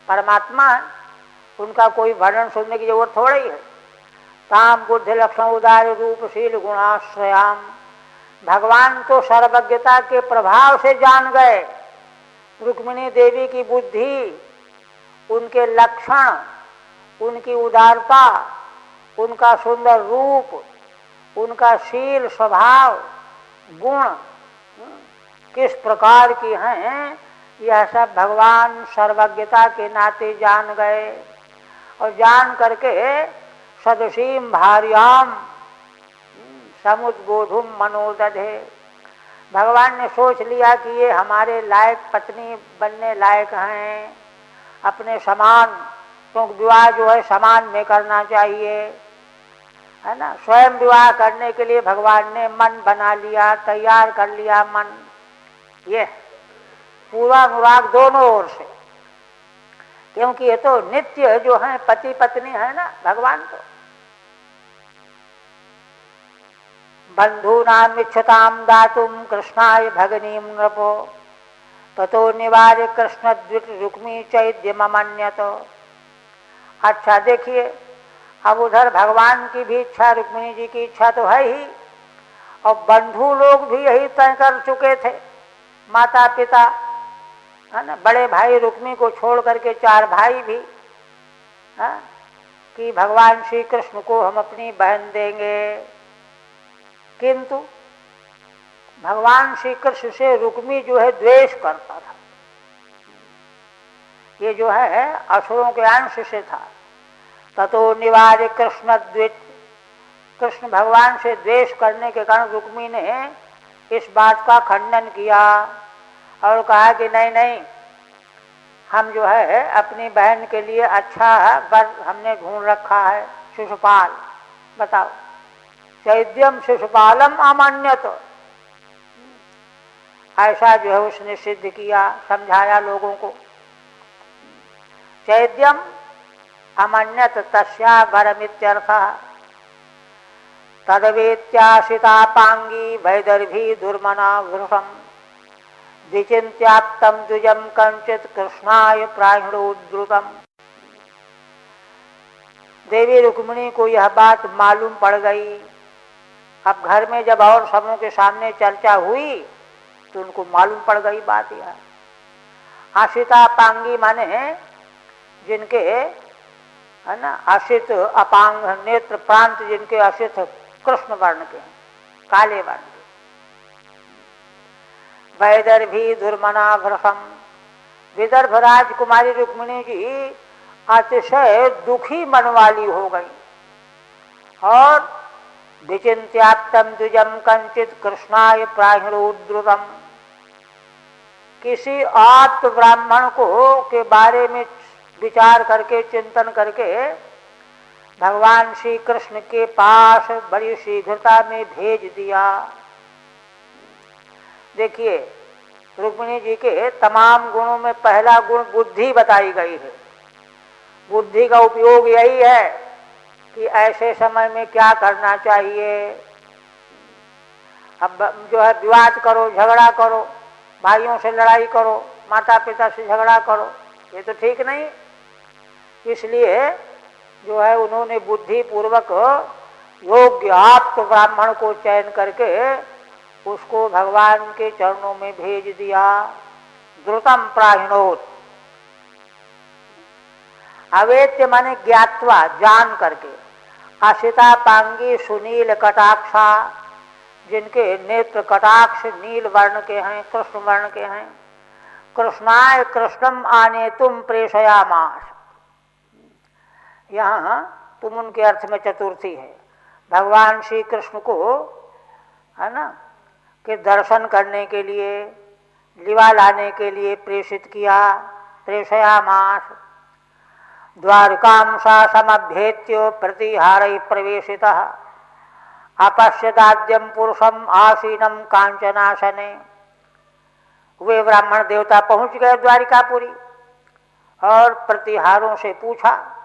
परमात्मा है, उनका कोई वर्णन सुनने की जरूरत थोड़ी है। ताम बुद्धि लक्षण उदार रूपशील गुणाश्रयाम, भगवान तो सर्वज्ञता के प्रभाव से जान गए रुक्मिणी देवी की बुद्धि, उनके लक्षण, उनकी उदारता, उनका सुंदर रूप, उनका शील स्वभाव गुण किस प्रकार की हैं, यह सब भगवान सर्वज्ञता के नाते जान गए। और जान करके सदसीम भार्याम समुद्बोधुम मनोदधे, भगवान ने सोच लिया कि ये हमारे लायक पत्नी बनने लायक हैं, अपने समान, क्योंकि विवाह जो है समान में करना चाहिए, है ना। स्वयं विवाह करने के लिए भगवान ने मन बना लिया, तैयार कर लिया मन। ये पूर्वानुराग दोनों ओर से, क्योंकि ये तो नित्य जो है पति पत्नी है ना भगवान। तो बंधूनाम इच्छताम दातुम कृष्णाय भगनीम नृपो ततो निवार्य कृष्ण द्विट रुक्मी चैद्यमन्यत। अच्छा देखिए, अब उधर भगवान की भी इच्छा, रुक्मिणी जी की इच्छा तो है ही, और बंधु लोग भी यही तय कर चुके थे, माता पिता, है ना, बड़े भाई रुक्मी को छोड़ करके 4 भाई भी, है, कि भगवान श्री कृष्ण को हम अपनी बहन देंगे। किंतु भगवान श्री कृष्ण से रुक्मी जो है द्वेष करता था। ये जो है असुरों के अंश से था। ततो निवार्य कृष्ण द्वित, कृष्ण भगवान से द्वेष करने के कारण रुक्मी ने इस बात का खंडन किया और कहा कि नहीं नहीं, हम जो है अपनी बहन के लिए अच्छा वर हमने ढूंढ रखा है, शिशुपाल। बताओ, चैद्यम शिशुपालम अमान्यत, ऐसा जो है उसने सिद्ध किया, समझाया लोगों को। चैद्यम अमन्यत तस्या वरमित्यर्थः, तदवेत्याशितापांगी वैदर्भी दुर्मना वृषम, द्विचिन्त्याप्तं द्विजं कंचित कृष्णाय प्राहिणोद्धृतम्। देवी रुक्मिणी को यह बात मालूम पड़ गई। अब घर में जब और सबों के सामने चर्चा हुई तो उनको मालूम पड़ गई बात। यह आशिता पांगी माने जिनके, है ना, आशित अपांग नेत्र प्रांत जिनके आशित कृष्ण वर्ण के हैं, काले वर्ण के। वैदर्भी दुर्मना भ्रसम, विदर्भ राजकुमारी रुक्मिणी जी अतिशय दुखी मन वाली हो गई और विचिन्त्याप्तम द्विजम कंचित कृष्णाय प्राहिणोद्धृतम, किसी आप्त ब्राह्मण को के बारे में विचार करके, चिंतन करके भगवान श्री कृष्ण के पास बड़ी शीघ्रता में भेज दिया। देखिए, रुक्मिणी जी के तमाम गुणों में पहला गुण बुद्धि बताई गई है। बुद्धि का उपयोग यही है कि ऐसे समय में क्या करना चाहिए। अब जो है विवाद करो, झगड़ा करो, भाइयों से लड़ाई करो, माता पिता से झगड़ा करो, ये तो ठीक नहीं। इसलिए जो है उन्होंने बुद्धि पूर्वक योग्य आप्त ब्राह्मण को चयन करके उसको भगवान के चरणों में भेज दिया। द्रुतम प्राहिणोत, अवेत्य माने ज्ञात्वा, जान करके। आशिता पांगी सुनील कटाक्षा, जिनके नेत्र कटाक्ष नील वर्ण के हैं, कृष्ण वर्ण के हैं। कृष्णाय कृष्णम आने तुम प्रेषयामास, यहाँ तुम उनके अर्थ में चतुर्थी है। भगवान श्री कृष्ण को, है ना, के दर्शन करने के लिए, लिवा लाने के लिए प्रेषित किया। प्रेषयामास, द्वारकां सा समभ्येत्य प्रतिहारै प्रवेशितः, अपश्यदाद्यं पुरुषम आसीनं कांचनासने। वे ब्राह्मण देवता पहुंच गए द्वारिकापुरी और प्रतिहारों से पूछा।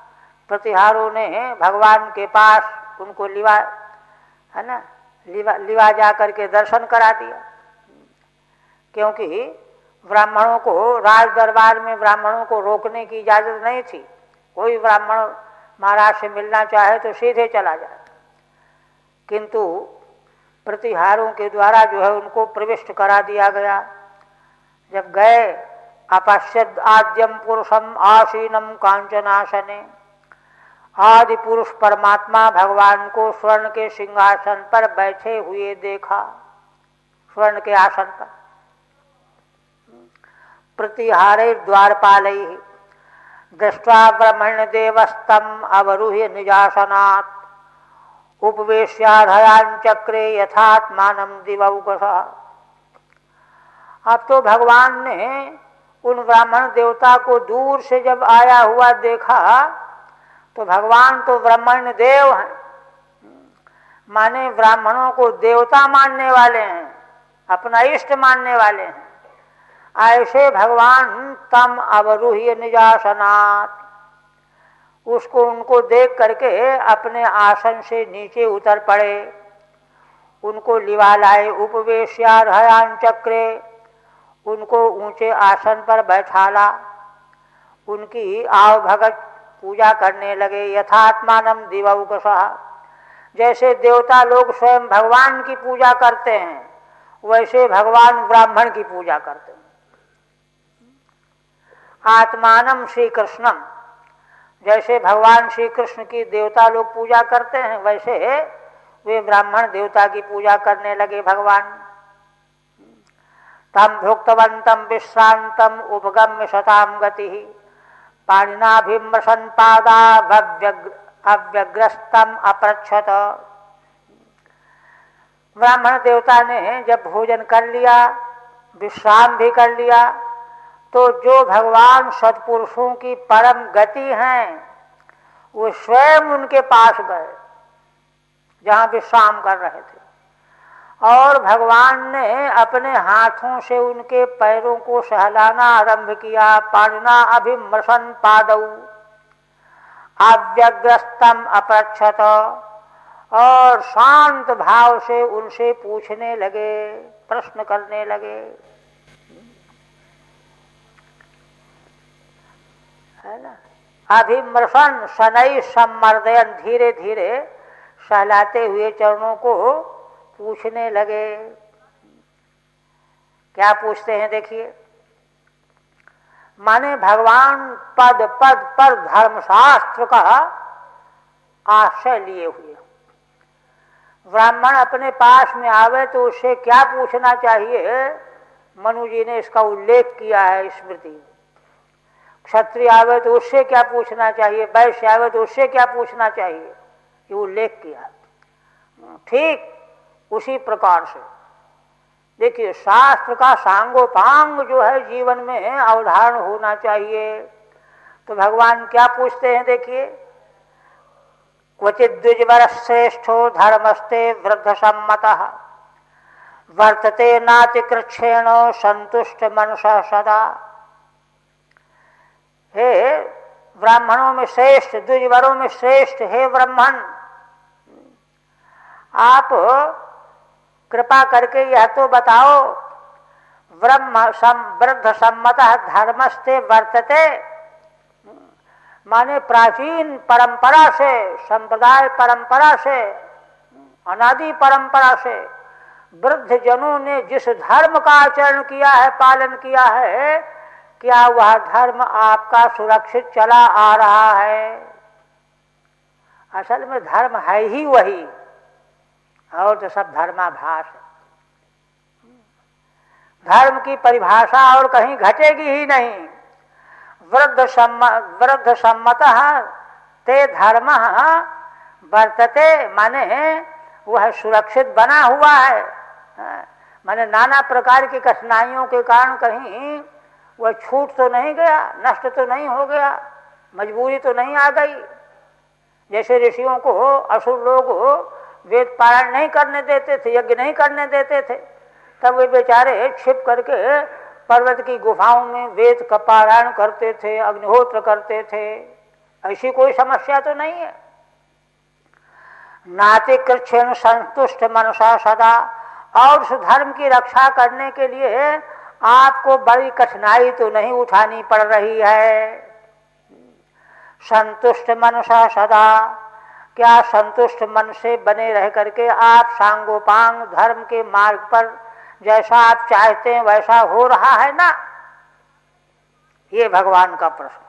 प्रतिहारों ने भगवान के पास उनको लिवा, है ना, लिवा जा करके दर्शन करा दिया। क्योंकि ब्राह्मणों को, राज दरबार में ब्राह्मणों को रोकने की इजाजत नहीं थी। कोई ब्राह्मण महाराज से मिलना चाहे तो सीधे चला जाए, किंतु प्रतिहारों के द्वारा जो है उनको प्रविष्ट करा दिया गया। जब गए, अपश्यद आद्यम पुरुषम आसीनम कांचनासने, आदि पुरुष परमात्मा भगवान को स्वर्ण के सिंहासन पर बैठे हुए देखा, स्वर्ण के आसन पर। प्रतिहारे द्वारपालैः दृष्ट्वा ब्रह्मण्य देवस्तम अवरुह्य निजासनात्, उपवेश्याधयाञ्चक्रे यथात्मानं दिवौकसः। अब तो भगवान ने उन ब्राह्मण देवता को दूर से जब आया हुआ देखा तो भगवान तो ब्रह्मण्य देव हैं, माने ब्राह्मणों को देवता मानने वाले हैं, अपना इष्ट मानने वाले हैं। ऐसे भगवान तम अवरुह्य निजासनात्, उसको उनको देख करके अपने आसन से नीचे उतर पड़े, उनको लिवा लाए। उपवेश्यार्हयाञ्चक्रे, उनको ऊंचे आसन पर बैठाला, उनकी आवभगत पूजा करने लगे। यथात्मानं दिवौकसः, जैसे देवता लोग स्वयं भगवान की पूजा करते हैं वैसे भगवान ब्राह्मण की पूजा करते हैं। आत्मानम श्री कृष्णम, जैसे भगवान श्री कृष्ण की देवता लोग पूजा करते हैं वैसे वे ब्राह्मण देवता की पूजा करने लगे। भगवान तम भुक्तवंतम विश्रांतम उपगम्य शताम गति, पाणिनाभिमृशन पादा अव्यग्रस्तम अपृच्छत। ब्राह्मण देवता ने जब भोजन कर लिया, विश्राम भी कर लिया, तो जो भगवान सत्पुरुषों की परम गति हैं वो स्वयं उनके पास गए जहाँ विश्राम कर रहे थे, और भगवान ने अपने हाथों से उनके पैरों को सहलाना आरंभ किया। पाणिना अभिमृशन पादौ अव्यग्रस्तम अपरक्षत, और शांत भाव से उनसे पूछने लगे, प्रश्न करने लगे, है ना। अभिमृशन शनै सम्मर्दयन, धीरे धीरे सहलाते हुए चरणों को पूछने लगे। क्या पूछते हैं देखिए, माने भगवान पद पद पर धर्मशास्त्र का आश्रय लिए हुए। ब्राह्मण अपने पास में आवे तो उससे क्या पूछना चाहिए, मनु जी ने इसका उल्लेख किया है स्मृति में। क्षत्रिय आवे तो उससे क्या पूछना चाहिए, वैश्य आवे तो उससे क्या पूछना चाहिए, ये उल्लेख किया। ठीक उसी प्रकार से देखिए शास्त्र का सांगोपांग जो है जीवन में अवधारण होना चाहिए। तो भगवान क्या पूछते हैं देखिए, क्वचित द्विजवर श्रेष्ठो धर्मस्ते वृद्ध सम्मतः वर्तते नातिकृच्छेण संतुष्ट मनसा सदा। हे ब्राह्मणों में श्रेष्ठ, द्विजवरों में श्रेष्ठ हे ब्राह्मण, आप कृपा करके यह तो बताओ, वृद्ध सम्मतः धर्मस्ते वर्तते, माने प्राचीन परंपरा से, संप्रदाय परंपरा से, अनादि परंपरा से वृद्ध जनों ने जिस धर्म का आचरण किया है, पालन किया है, क्या वह धर्म आपका सुरक्षित चला आ रहा है? असल में धर्म है ही वही, और तो सब धर्माभास है। धर्म की परिभाषा और कहीं घटेगी ही नहीं। वृद्ध सम्मतः ते धर्म वर्तते, माने वह सुरक्षित बना हुआ है, माने नाना प्रकार की कठिनाइयों के कारण कहीं वह छूट तो नहीं गया, नष्ट तो नहीं हो गया, मजबूरी तो नहीं आ गई। जैसे ऋषियों को असुर लोग वेद पारायण नहीं करने देते थे, यज्ञ नहीं करने देते थे, तब वे बेचारे छिप करके पर्वत की गुफाओं में वेद का पारायण करते थे, अग्निहोत्र करते थे। ऐसी कोई समस्या तो नहीं है। नातिकृच्छेन संतुष्ट मनसा सदा, और उस धर्म की रक्षा करने के लिए आपको बड़ी कठिनाई तो नहीं उठानी पड़ रही है। संतुष्ट मनसा सदा, क्या संतुष्ट मन से बने रह करके आप सांगोपांग धर्म के मार्ग पर जैसा आप चाहते हैं वैसा हो रहा है ना? ये भगवान का प्रश्न।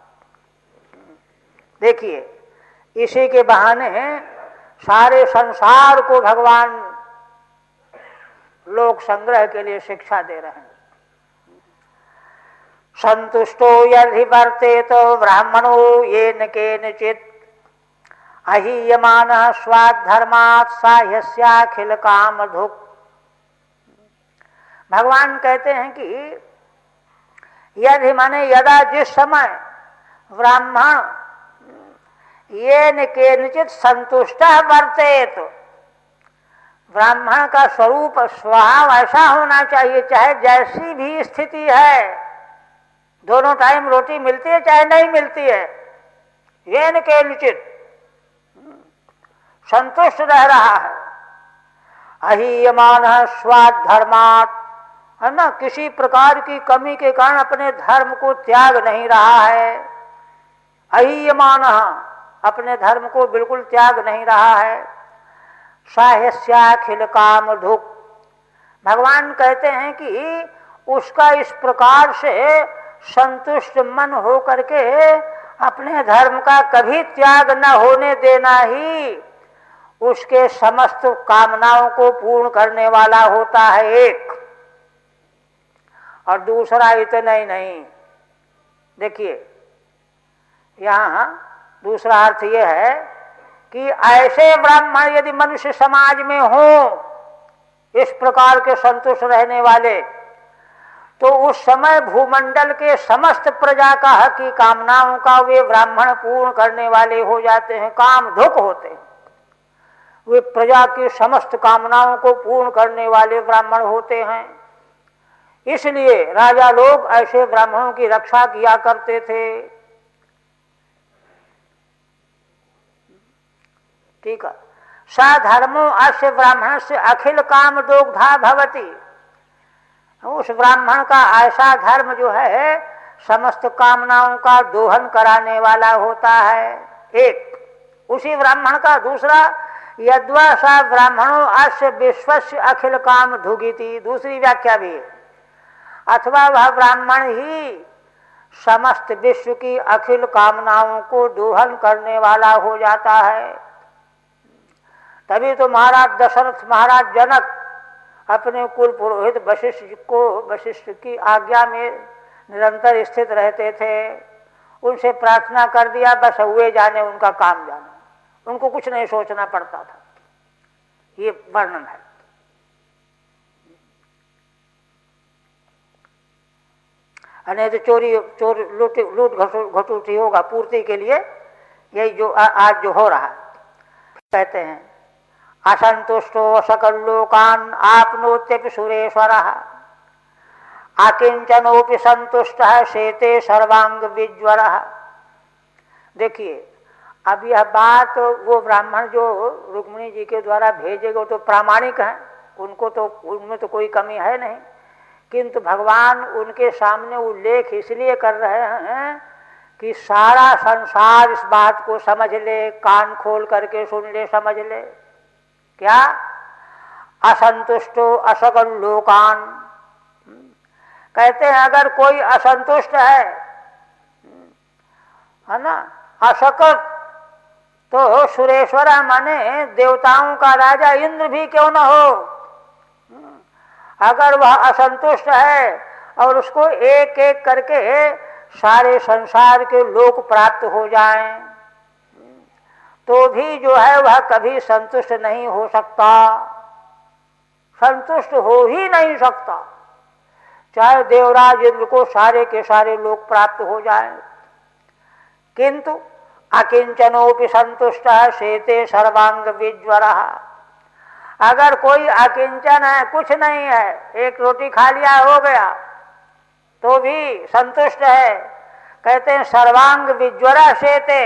देखिए इसी के बहाने सारे संसार को भगवान लोक संग्रह के लिए शिक्षा दे रहे हैं। संतुष्टो यदि वर्तेत ब्राह्मणो येन केनचित् अहीयमानः स्वाधर्मात् साह्यस्याखिल कामधुक्। भगवान कहते हैं कि यदि माने यदा, जिस समय ब्राह्मण येन केनचित् संतुष्टः वर्तेत, ब्राह्मण का स्वरूप स्वभाव ऐसा होना चाहिए, चाहे जैसी भी स्थिति है, दोनों टाइम रोटी मिलती है चाहे नहीं मिलती है, येन केनचित् संतुष्ट रह रहा है। अहीयमानः स्वाधर्मात्, है ना, किसी प्रकार की कमी के कारण अपने धर्म को त्याग नहीं रहा है। अहीयमानः, अपने धर्म को बिल्कुल त्याग नहीं रहा है। साह्यस्याखिल कामधुक्, भगवान कहते हैं कि उसका इस प्रकार से संतुष्ट मन हो करके अपने धर्म का कभी त्याग न होने देना ही उसके समस्त कामनाओं को पूर्ण करने वाला होता है, एक। और दूसरा इतना ही नहीं, देखिए यहाँ दूसरा अर्थ यह है कि ऐसे ब्राह्मण यदि मनुष्य समाज में हो इस प्रकार के संतुष्ट रहने वाले, तो उस समय भूमंडल के समस्त प्रजा का हक की कामनाओं का वे ब्राह्मण पूर्ण करने वाले हो जाते हैं, कामधुक होते हैं। वे प्रजा की समस्त कामनाओं को पूर्ण करने वाले ब्राह्मण होते हैं। इसलिए राजा लोग ऐसे ब्राह्मणों की रक्षा किया करते थे। ठीक है। साधर्मो अस्य ब्राह्मण से अखिल काम दोग्धा भवती। उस ब्राह्मण का ऐसा धर्म जो है समस्त कामनाओं का दोहन कराने वाला होता है, एक उसी ब्राह्मण का। दूसरा, यद्वा सा ब्राह्मणों अस्य विश्वस्य अखिल काम धुगिति, दूसरी व्याख्या भी है। अथवा वह ब्राह्मण ही समस्त विश्व की अखिल कामनाओं को दोहन करने वाला हो जाता है। तभी तो महाराज दशरथ, महाराज जनक अपने कुल पुरोहित वशिष्ठ की आज्ञा में निरंतर स्थित रहते थे। उनसे प्रार्थना कर दिया, बस हुए जाने उनका काम जाने, उनको कुछ नहीं सोचना पड़ता था। ये वर्णन है। नहीं तो चोर लूट घटूटी होगा पूर्ति के लिए, यही जो आज जो हो रहा है। कहते हैं असंतुष्टो सकल लोकान आपनोत्यपि सुरेश्वरः आकिंचनोपि संतुष्ट है शेते सर्वांग विज्वरः। देखिए, अब यह बात वो ब्राह्मण जो रुक्मिणी जी के द्वारा भेजे गए तो प्रामाणिक हैं, उनको तो उनमें तो कोई कमी है नहीं, किंतु भगवान उनके सामने उल्लेख इसलिए कर रहे हैं कि सारा संसार इस बात को समझ ले, कान खोल करके सुन ले, समझ ले। क्या? असंतुष्टो असकल लोकान। कहते हैं अगर कोई असंतुष्ट है ना, असकत, तो सुरेश्वरा माने देवताओं का राजा इंद्र भी क्यों न हो, अगर वह असंतुष्ट है और उसको एक एक करके सारे संसार के लोक प्राप्त हो जाएं, तो भी जो है वह कभी संतुष्ट नहीं हो सकता, संतुष्ट हो ही नहीं सकता। चाहे देवराज इंद्र को सारे के सारे लोक प्राप्त हो जाए, किंतु अकिंचनोपि संतुष्ट शेते सर्वांग विज्वरः। अगर कोई अकिंचन है, कुछ नहीं है, एक रोटी खा लिया हो गया, तो भी संतुष्ट है। कहते हैं सर्वांग विज्वरा शेते,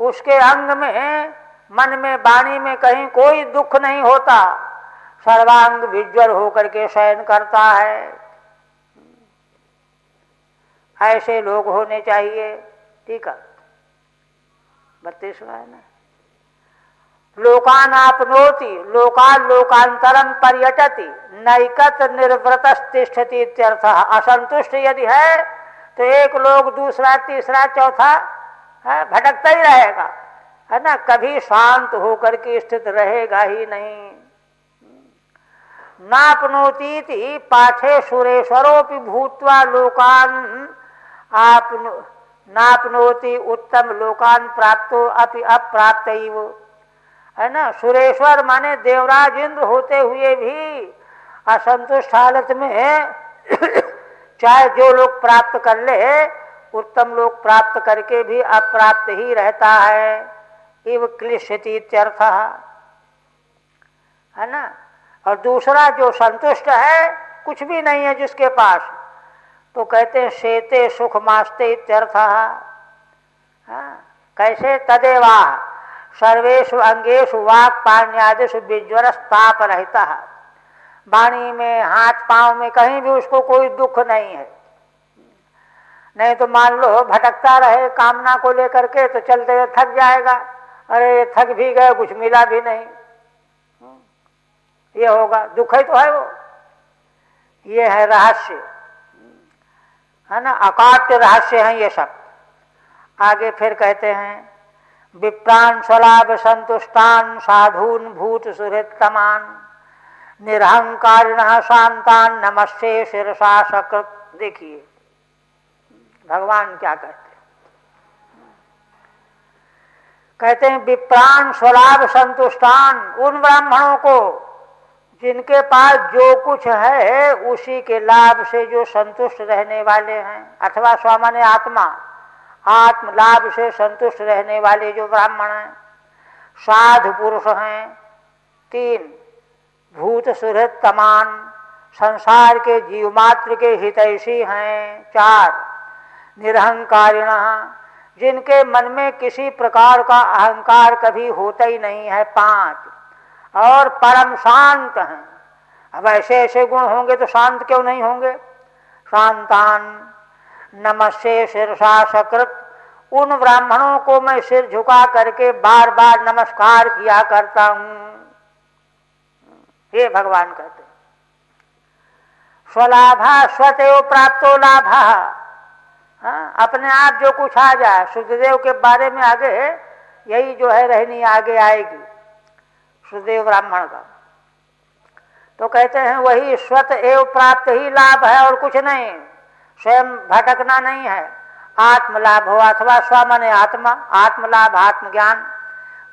उसके अंग में, मन में, वाणी में कहीं कोई दुख नहीं होता, सर्वांग विज्वल होकर के शयन करता है। ऐसे लोग होने चाहिए। ठीक है, 32वां है ना। लोकान आपनोति लोकान लोकांतरम पर्यटति नैकत निर्वृतस्तिष्ठति इत्यर्थः। असंतुष्ट यदि है तो एक लोग, दूसरा, तीसरा, चौथा भटकता ही रहेगा, है ना, कभी शांत होकर के स्थित रहेगा ही नहीं। नापनोतीति पाठे सुरेश्वरोपि भूत्वा लोकान नापनोति उत्तम लोकान प्राप्तो अपि अप्राप्तैव। है ना, सुरेश्वर माने देवराज इंद्र होते हुए भी असंतुष्ट हालत में चाहे जो लोग प्राप्त कर ले, उत्तम लोग प्राप्त करके भी अप्राप्त ही रहता है। इव क्लिश्यति इत्यर्थः। है ना। और दूसरा जो संतुष्ट है, कुछ भी नहीं है जिसके पास, तो कहते हैं शेते सुख मास्ते इत्यर्थः। कैसे? तदेवा सर्वेषु अंगेषु वाक् पाण्यादिषु विज्वरस्ताप रहता है। वाणी में, हाथ पांव में, कहीं भी उसको कोई दुख नहीं है। नहीं तो मान लो भटकता रहे कामना को लेकर के, तो चलते हुए थक जाएगा, अरे थक भी गए, कुछ मिला भी नहीं, ये होगा, दुख ही तो है वो। ये है रहस्य, है ना, अकाट्य रहस्य हैं ये सब। आगे फिर कहते हैं विप्रान स्वलाभ संतुष्टान साधून भूत सुहृतमान निरहंकारिणः शांतान नमस्ते शिरसा सकृत। देखिए भगवान क्या कहते हैं, कहते हैं विप्रान स्वलाभ संतुष्टान, उन ब्राह्मणों को जिनके पास जो कुछ है उसी के लाभ से जो संतुष्ट रहने वाले हैं, अथवा सामान्य आत्मा, आत्म लाभ से संतुष्ट रहने वाले जो ब्राह्मण हैं, साधु पुरुष हैं। 3 भूत सुहृद तमान, संसार के जीव मात्र के हितैषी हैं। 4 निरहंकारिण, जिनके मन में किसी प्रकार का अहंकार कभी होता ही नहीं है। 5 और परम शांत हैं। अब ऐसे ऐसे गुण होंगे तो शांत क्यों नहीं होंगे? शांतान नमस्ते शीर्षा सकृत, उन ब्राह्मणों को मैं सिर झुका करके बार बार नमस्कार किया करता हूं। ये भगवान कहते हैं। स्वलाभा स्वतेव प्राप्तो लाभा, अपने आप जो कुछ आ जाए। सुखदेव के बारे में आगे यही जो है रहनी आगे आएगी, सुखदेव ब्राह्मण का। तो कहते हैं वही स्वत एव प्राप्त ही लाभ है और कुछ नहीं, स्वयं भटकना नहीं है। आत्मलाभ हो अथवा स्वमने आत्मा, आत्मलाभ आत्मज्ञान।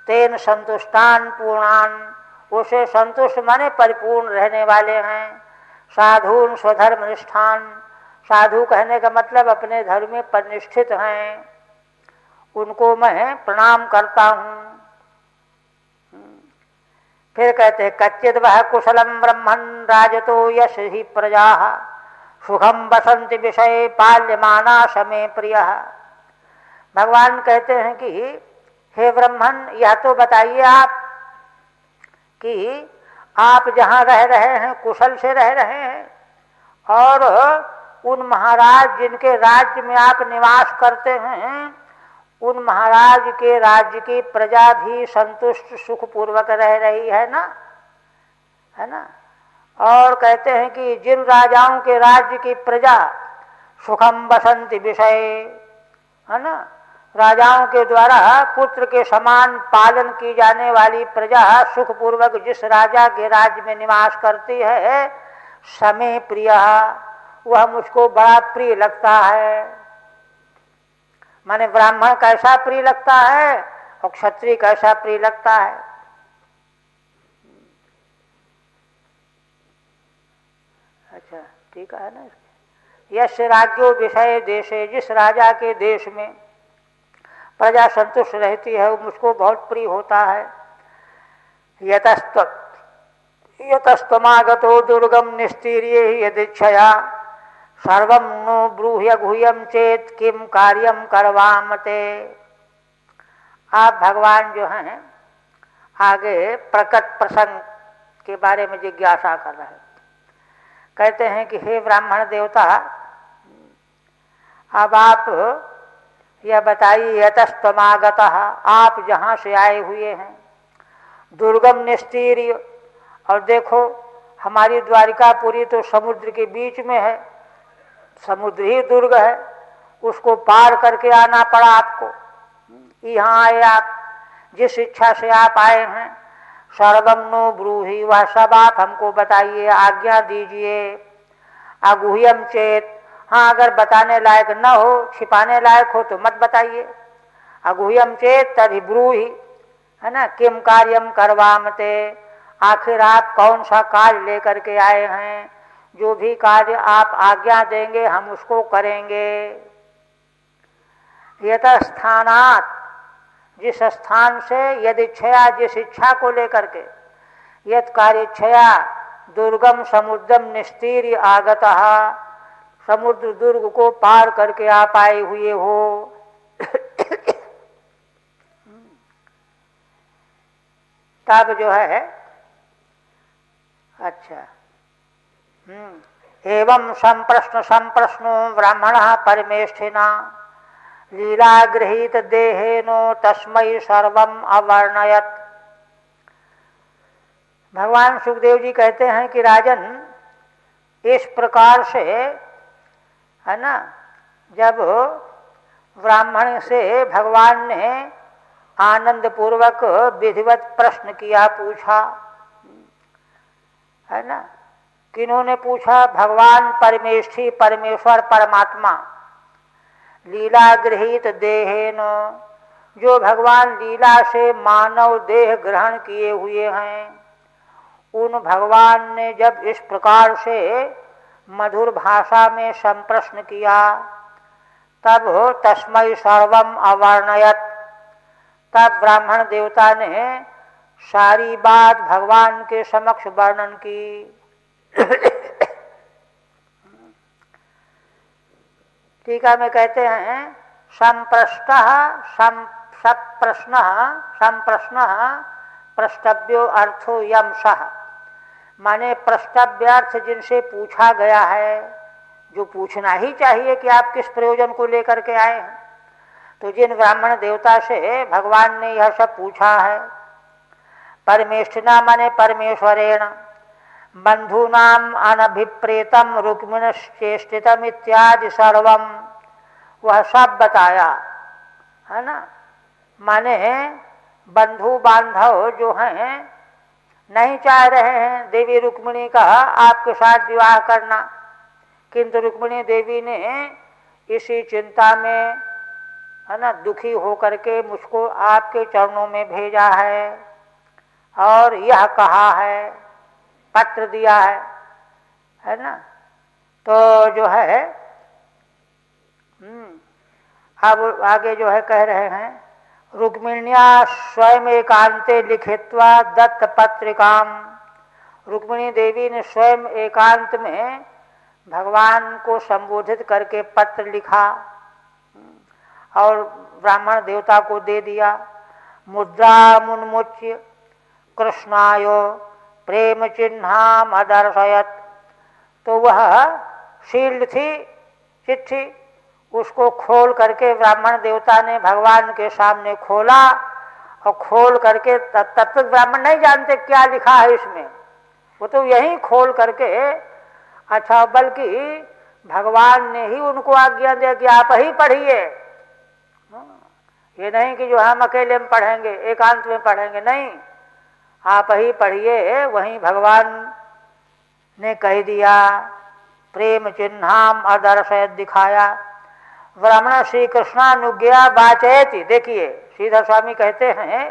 तेन संतुष्टान पूर्णान, उसे संतुष्ट माने परिपूर्ण रहने वाले हैं। साधुन स्वधर्म निष्ठान, साधु कहने का मतलब अपने धर्म में परिनिष्ठित हैं, उनको मैं प्रणाम करता हूँ। फिर कहते हैं कच्चिद वह कुशलम ब्रह्मन् राजतो यश ही प्रजा, सुखम बसंत विषय पाल्यमाना समे प्रिय। भगवान कहते हैं कि हे ब्रह्मन, यह तो बताइए आप कि आप जहाँ रह रहे हैं कुशल से रह रहे हैं, और उन महाराज जिनके राज्य में आप निवास करते हैं, उन महाराज के राज्य की प्रजा भी संतुष्ट सुखपूर्वक रह रही है ना, है ना। और कहते हैं कि जिन राजाओं के राज्य की प्रजा सुखम बसंती विषय, है ना, राजाओं के द्वारा पुत्र के समान पालन की जाने वाली प्रजा सुखपूर्वक जिस राजा के राज्य में निवास करती है, समे प्रिय, वह मुझको बड़ा प्रिय लगता है। माने ब्राह्मण कैसा प्रिय लगता है और क्षत्रिय कैसा प्रिय लगता है। अच्छा ठीक है ना। यश राज्यो विषय देशे, जिस राजा के देश में प्रजा संतुष्ट रहती है वो मुझको बहुत प्रिय होता है। यतस्तमागतो दुर्गम निस्तीर्ये यदिच्छया, सर्वं नो ब्रूह्य गुह्यम चेत किम कार्यम करवामते। आप भगवान जो हैं आगे प्रकट प्रसंग के बारे में जिज्ञासा कर रहे हैं। कहते हैं कि हे ब्राह्मण देवता, अब आप यह बताइए, यतस्तमागतः, आप जहाँ से आए हुए हैं, दुर्गम निस्तीर्य, और देखो हमारी द्वारिकापुरी तो समुद्र के बीच में है, समुद्र ही दुर्ग है, उसको पार करके आना पड़ा आपको। यहाँ आए आप, जिस इच्छा से आप आए हैं, सर्वम नो ब्रूहि, वह सब आप हमको बताइए, आज्ञा दीजिए। अगुह्यम चेत, हाँ अगर बताने लायक न हो, छिपाने लायक हो तो मत बताइए। अगुह्यम चेत तभी ब्रूहि, है ना, किम कार्यम करवामते, आखिर आप कौन सा कार्य लेकर के आए हैं, जो भी कार्य आप आज्ञा देंगे हम उसको करेंगे। यतस्थानात्, जिस स्थान से, यदि इच्छया, जिस इच्छा को लेकर के, यत कार्य इच्छया दुर्गम समुद्रम निस्तीर्य आगतः, समुद्र दुर्ग को पार करके आप आए हुए हो। तब जो है अच्छा, एवं संप्रश्नो ब्राह्मणः परमेष्ठिना लीला गृहीत देहेनो तस्मै सर्वम अवर्णयत। भगवान सुखदेव जी कहते हैं कि राजन, इस प्रकार से, है ना, जब ब्राह्मण से भगवान ने आनंद पूर्वक विधिवत प्रश्न किया, पूछा, है ना, किन्होंने पूछा? भगवान परमेष्ठी, परमेश्वर परमात्मा, लीला गृहीत देहेन, जो भगवान लीला से मानव देह ग्रहण किए हुए हैं, उन भगवान ने जब इस प्रकार से मधुर भाषा में संप्रश्न किया, तब तस्मै सर्वम अवर्णयत, तब ब्राह्मण देवता ने सारी बात भगवान के समक्ष वर्णन की। टीका में कहते हैं संप्रष्टः संप्रश्नः प्रष्टव्यो अर्थो यमशः, माने प्रष्टव्यार्थ जिनसे पूछा गया है, जो पूछना ही चाहिए कि आप किस प्रयोजन को लेकर के आए हैं। तो जिन ब्राह्मण देवता से भगवान ने यह सब पूछा है, परमेष्ठिना माने परमेश्वरेण, बंधूनाम अनभिप्रेतम रुक्मिणश्चेष्टितम इत्यादि सर्वम, वह सब बताया है ना। माने बंधु बांधव जो हैं नहीं चाह रहे हैं देवी रुक्मिणी का आपके साथ विवाह करना, किंतु रुक्मिणी देवी ने इसी चिंता में है ना दुखी होकर के मुझको आपके चरणों में भेजा है और यह कहा है, पत्र दिया है ना। तो जो है अब आगे जो है कह रहे हैं, रुक्मिण्या स्वयं एकांते लिखित्वा दत्त पत्रिकाम, रुक्मिणी देवी ने स्वयं एकांत में भगवान को संबोधित करके पत्र लिखा और ब्राह्मण देवता को दे दिया। मुद्रा मुन्मुच्य कृष्णायो प्रेम चिन्हाम अदर्शयत, तो वह शील्ड थी चिट्ठी, उसको खोल करके ब्राह्मण देवता ने भगवान के सामने खोला और खोल करके तब तक ब्राह्मण नहीं जानते क्या लिखा है इसमें, वो तो यही खोल करके, अच्छा बल्कि भगवान ने ही उनको आज्ञा दिया कि आप ही पढ़िए, ये नहीं कि जो हम अकेले में पढ़ेंगे एकांत में पढ़ेंगे, नहीं, आप ही पढ़िए। वहीं भगवान ने कह दिया, प्रेम चिन्हाम अदर्शयत दिखाया। ब्राह्मण श्री कृष्णानुज्ञा वाचयति, देखिए श्रीधर स्वामी कहते हैं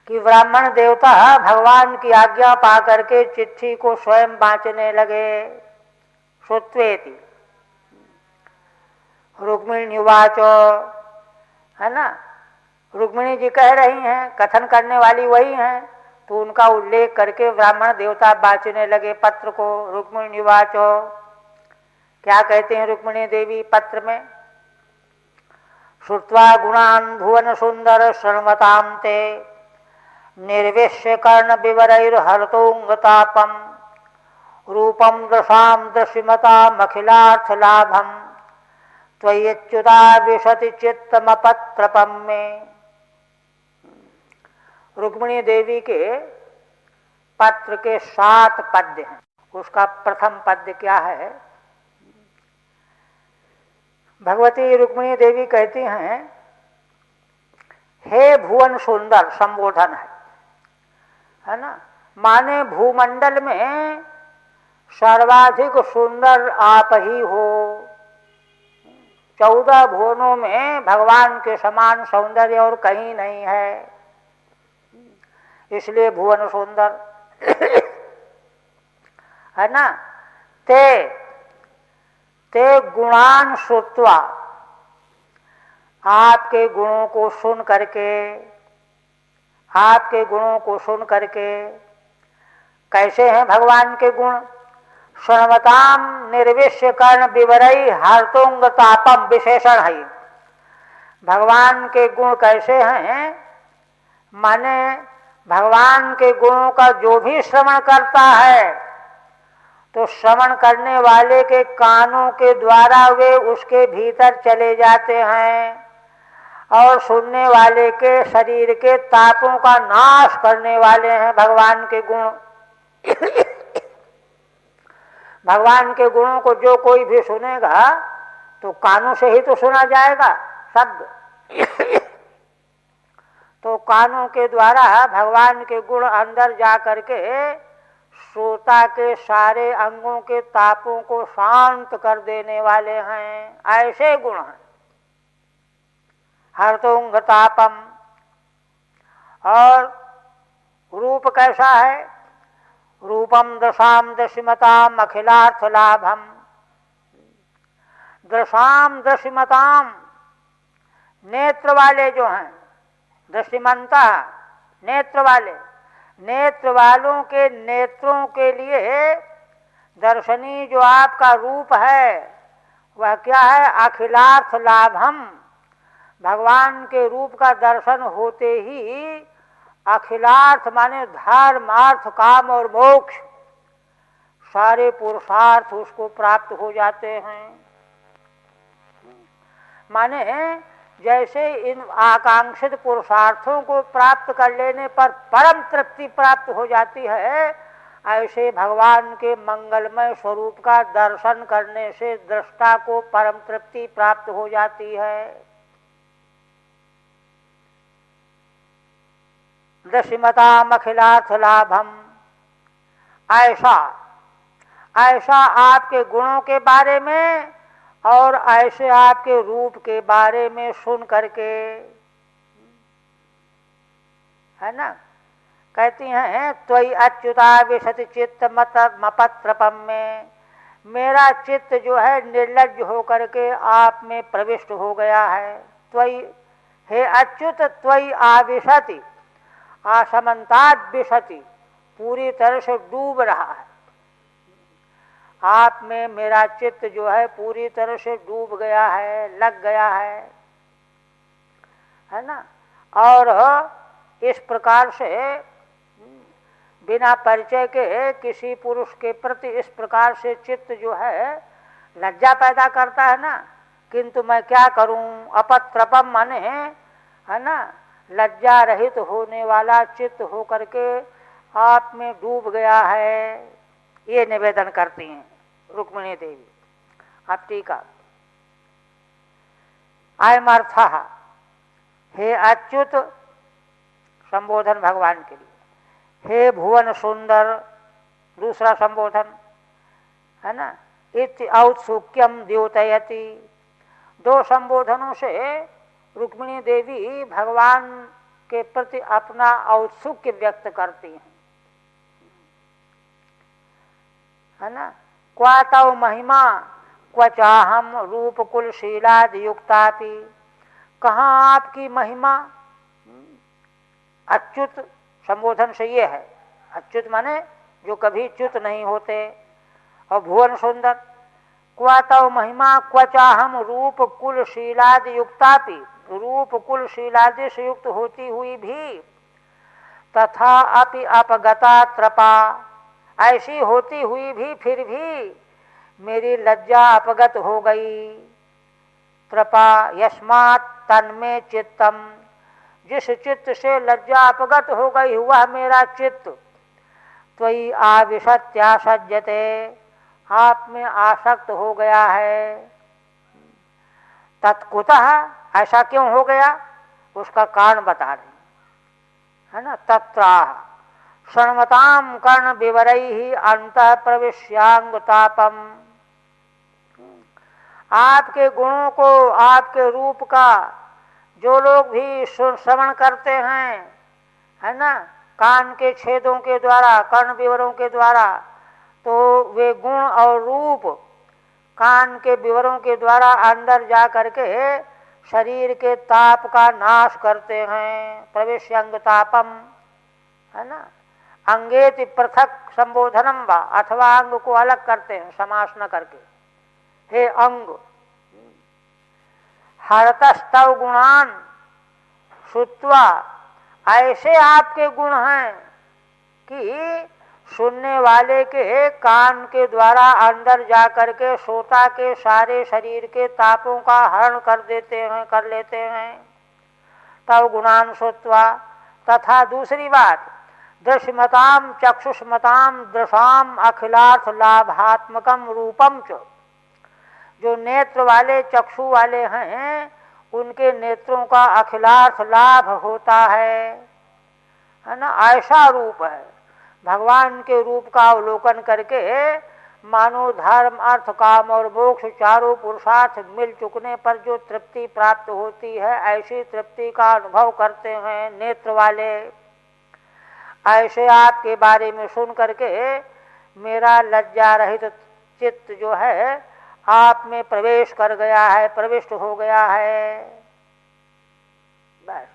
कि ब्राह्मण देवता भगवान की आज्ञा पा करके चिट्ठी को स्वयं बाँचने लगे। श्रुत्वेति रुक्मिण्युवाचो, है ना, रुक्मिणी जी कह रही हैं, कथन करने वाली वही हैं, तो उनका उल्लेख करके ब्राह्मण देवता बाँचने लगे पत्र को। रुक्मिण्युवाचो, क्या कहते हैं रुक्मिणी देवी पत्र में, श्रुत्वा गुणान् भुवन सुंदर शृण्वतां ते निर्विश्य कर्ण विवरैर्हर्तोंगतापम रूपम दशाम दशिमतामखिलार्थ लाभम त्वय्युता विशति चित्तमपत्रपम में। रुक्मिणी देवी के पत्र के 7 पद्य हैं। उसका प्रथम पद्य क्या है, भगवती रुक्मिणी देवी कहती हैं, हे भुवन सुंदर, संबोधन है ना, माने भूमंडल में सर्वाधिक सुंदर आप ही हो। 14 भुवनों में भगवान के समान सौंदर्य और कहीं नहीं है, इसलिए भुवन सुंदर है ना। ते गुणान श्रुत्वा, आपके गुणों को सुन करके, आपके गुणों को सुन करके, कैसे हैं भगवान के गुण, शृण्वताम निर्विश्य कर्ण विवरई हार्तोंगतापम, विशेषण है। भगवान के गुण कैसे हैं, माने भगवान के गुणों का जो भी श्रवण करता है तो श्रवण करने वाले के कानों के द्वारा वे उसके भीतर चले जाते हैं और सुनने वाले के शरीर के तापों का नाश करने वाले हैं भगवान के गुण। भगवान के गुणों को जो कोई भी सुनेगा तो कानों से ही तो सुना जाएगा शब्द, तो कानों के द्वारा भगवान के गुण अंदर जा करके श्रोता के सारे अंगों के तापों को शांत कर देने वाले हैं, ऐसे गुण हैं। हर्तोंग तापम, और रूप कैसा है? रूपम दशाम दशिमताम अखिलार्थ लाभम। दशाम दशिमताम, नेत्र वाले जो हैं, दृष्टिमंता नेत्र वाले, नेत्र वालों के नेत्रों के लिए दर्शनी जो आपका रूप है वह क्या है? अखिलार्थ लाभम। भगवान के रूप का दर्शन होते ही अखिलार्थ माने धर्म अर्थ काम और मोक्ष, सारे पुरुषार्थ उसको प्राप्त हो जाते हैं। माने जैसे इन आकांक्षित पुरुषार्थों को प्राप्त कर लेने पर परम तृप्ति प्राप्त हो जाती है, ऐसे भगवान के मंगलमय स्वरूप का दर्शन करने से दृष्टा को परम तृप्ति प्राप्त हो जाती है। दशिमताम अखिलार्थ लाभम। ऐसा ऐसा आपके गुणों के बारे में और ऐसे आपके रूप के बारे में सुन करके, है ना, कहती हैं त्वयि अच्युता विशति चित्त मत मपत्रपम में, मेरा चित्त जो है निर्लज्ज होकर के आप में प्रविष्ट हो गया है। त्वयि, हे अच्युत, त्वयि आविशति, आसमंताद विशति, पूरी तरह से डूब रहा है आप में। मेरा चित्त जो है पूरी तरह से डूब गया है, लग गया है ना। और इस प्रकार से बिना परिचय के किसी पुरुष के प्रति इस प्रकार से चित्त जो है लज्जा पैदा करता है ना। किंतु मैं क्या करूं? अपत्रपम माने, है ना, लज्जा रहित होने वाला चित्त होकर के आप में डूब गया है, ये निवेदन करती हैं रुक्मिणी देवी। अब टीका, अयमर्थ, हे अच्युत, संबोधन भगवान के लिए। हे भुवन सुंदर, दूसरा संबोधन, है ना। इति औत्सुक्यम द्योतयति, दो संबोधनों से रुक्मिणी देवी भगवान के प्रति अपना औत्सुक्य व्यक्त करती हैं, है ना। क्वा तव महिमा क्वचाहम रूप कुल शीलाद युक्तापि, कहाँ आपकी महिमा? अच्युत संबोधन से ये है, अच्युत माने जो कभी च्युत नहीं होते। और भुवन सुंदर, क्वा तव महिमा क्वचाहम रूप कुल शीलाद युक्तापि, रूप कुल शीलादि से युक्त होती हुई भी, तथा अपि अपगता त्रपा, ऐसी होती हुई भी फिर भी मेरी लज्जा अपगत हो गई। त्रपा यस्मात् तन्मे चित्तम, जिस चित्त से लज्जा अपगत हो गई हुआ मेरा चित्त, त्वयि आविशत्यासज्जते, आप में आसक्त हो गया है। तत्कुतः, ऐसा क्यों हो गया? उसका कारण बता रही है ना। तत्राह शृण्वताम कर्ण विवरैहि अंतः प्रविश्यांगतापम, आपके गुणों को, आपके रूप का जो लोग भी श्रवण करते हैं, है ना, कान के छेदों के द्वारा, कर्ण विवरों के द्वारा, तो वे गुण और रूप कान के विवरों के द्वारा अंदर जा करके शरीर के ताप का नाश करते हैं। प्रवेश्यंग तापम, है ना। अंगेति पृथक संबोधनम वा, अथवा अंग को अलग करते हैं समास न करके। हे अंग, हरतस्तव गुणान श्रुत्वा, ऐसे आपके गुण हैं कि सुनने वाले के कान के द्वारा अंदर जाकर के श्रोता के सारे शरीर के तापों का हरण कर देते हैं, कर लेते हैं। तव गुणान श्रुत्वा, तथा दूसरी बात, दृश्यमताम चक्षुष्मताम दृशाम अखिलार्थ लाभात्मकम रूपम च, जो नेत्र वाले चक्षु वाले हैं उनके नेत्रों का अखिलार्थ लाभ होता है ना। ऐसा रूप है। भगवान के रूप का अवलोकन करके मानो धर्म अर्थ काम और मोक्ष चारों पुरुषार्थ मिल चुकने पर जो तृप्ति प्राप्त होती है, ऐसी तृप्ति का अनुभव करते हैं नेत्र वाले। ऐसे आपके बारे में सुन करके मेरा लज्जा रहित चित्त जो है आप में प्रवेश कर गया है, प्रविष्ट हो गया है। बस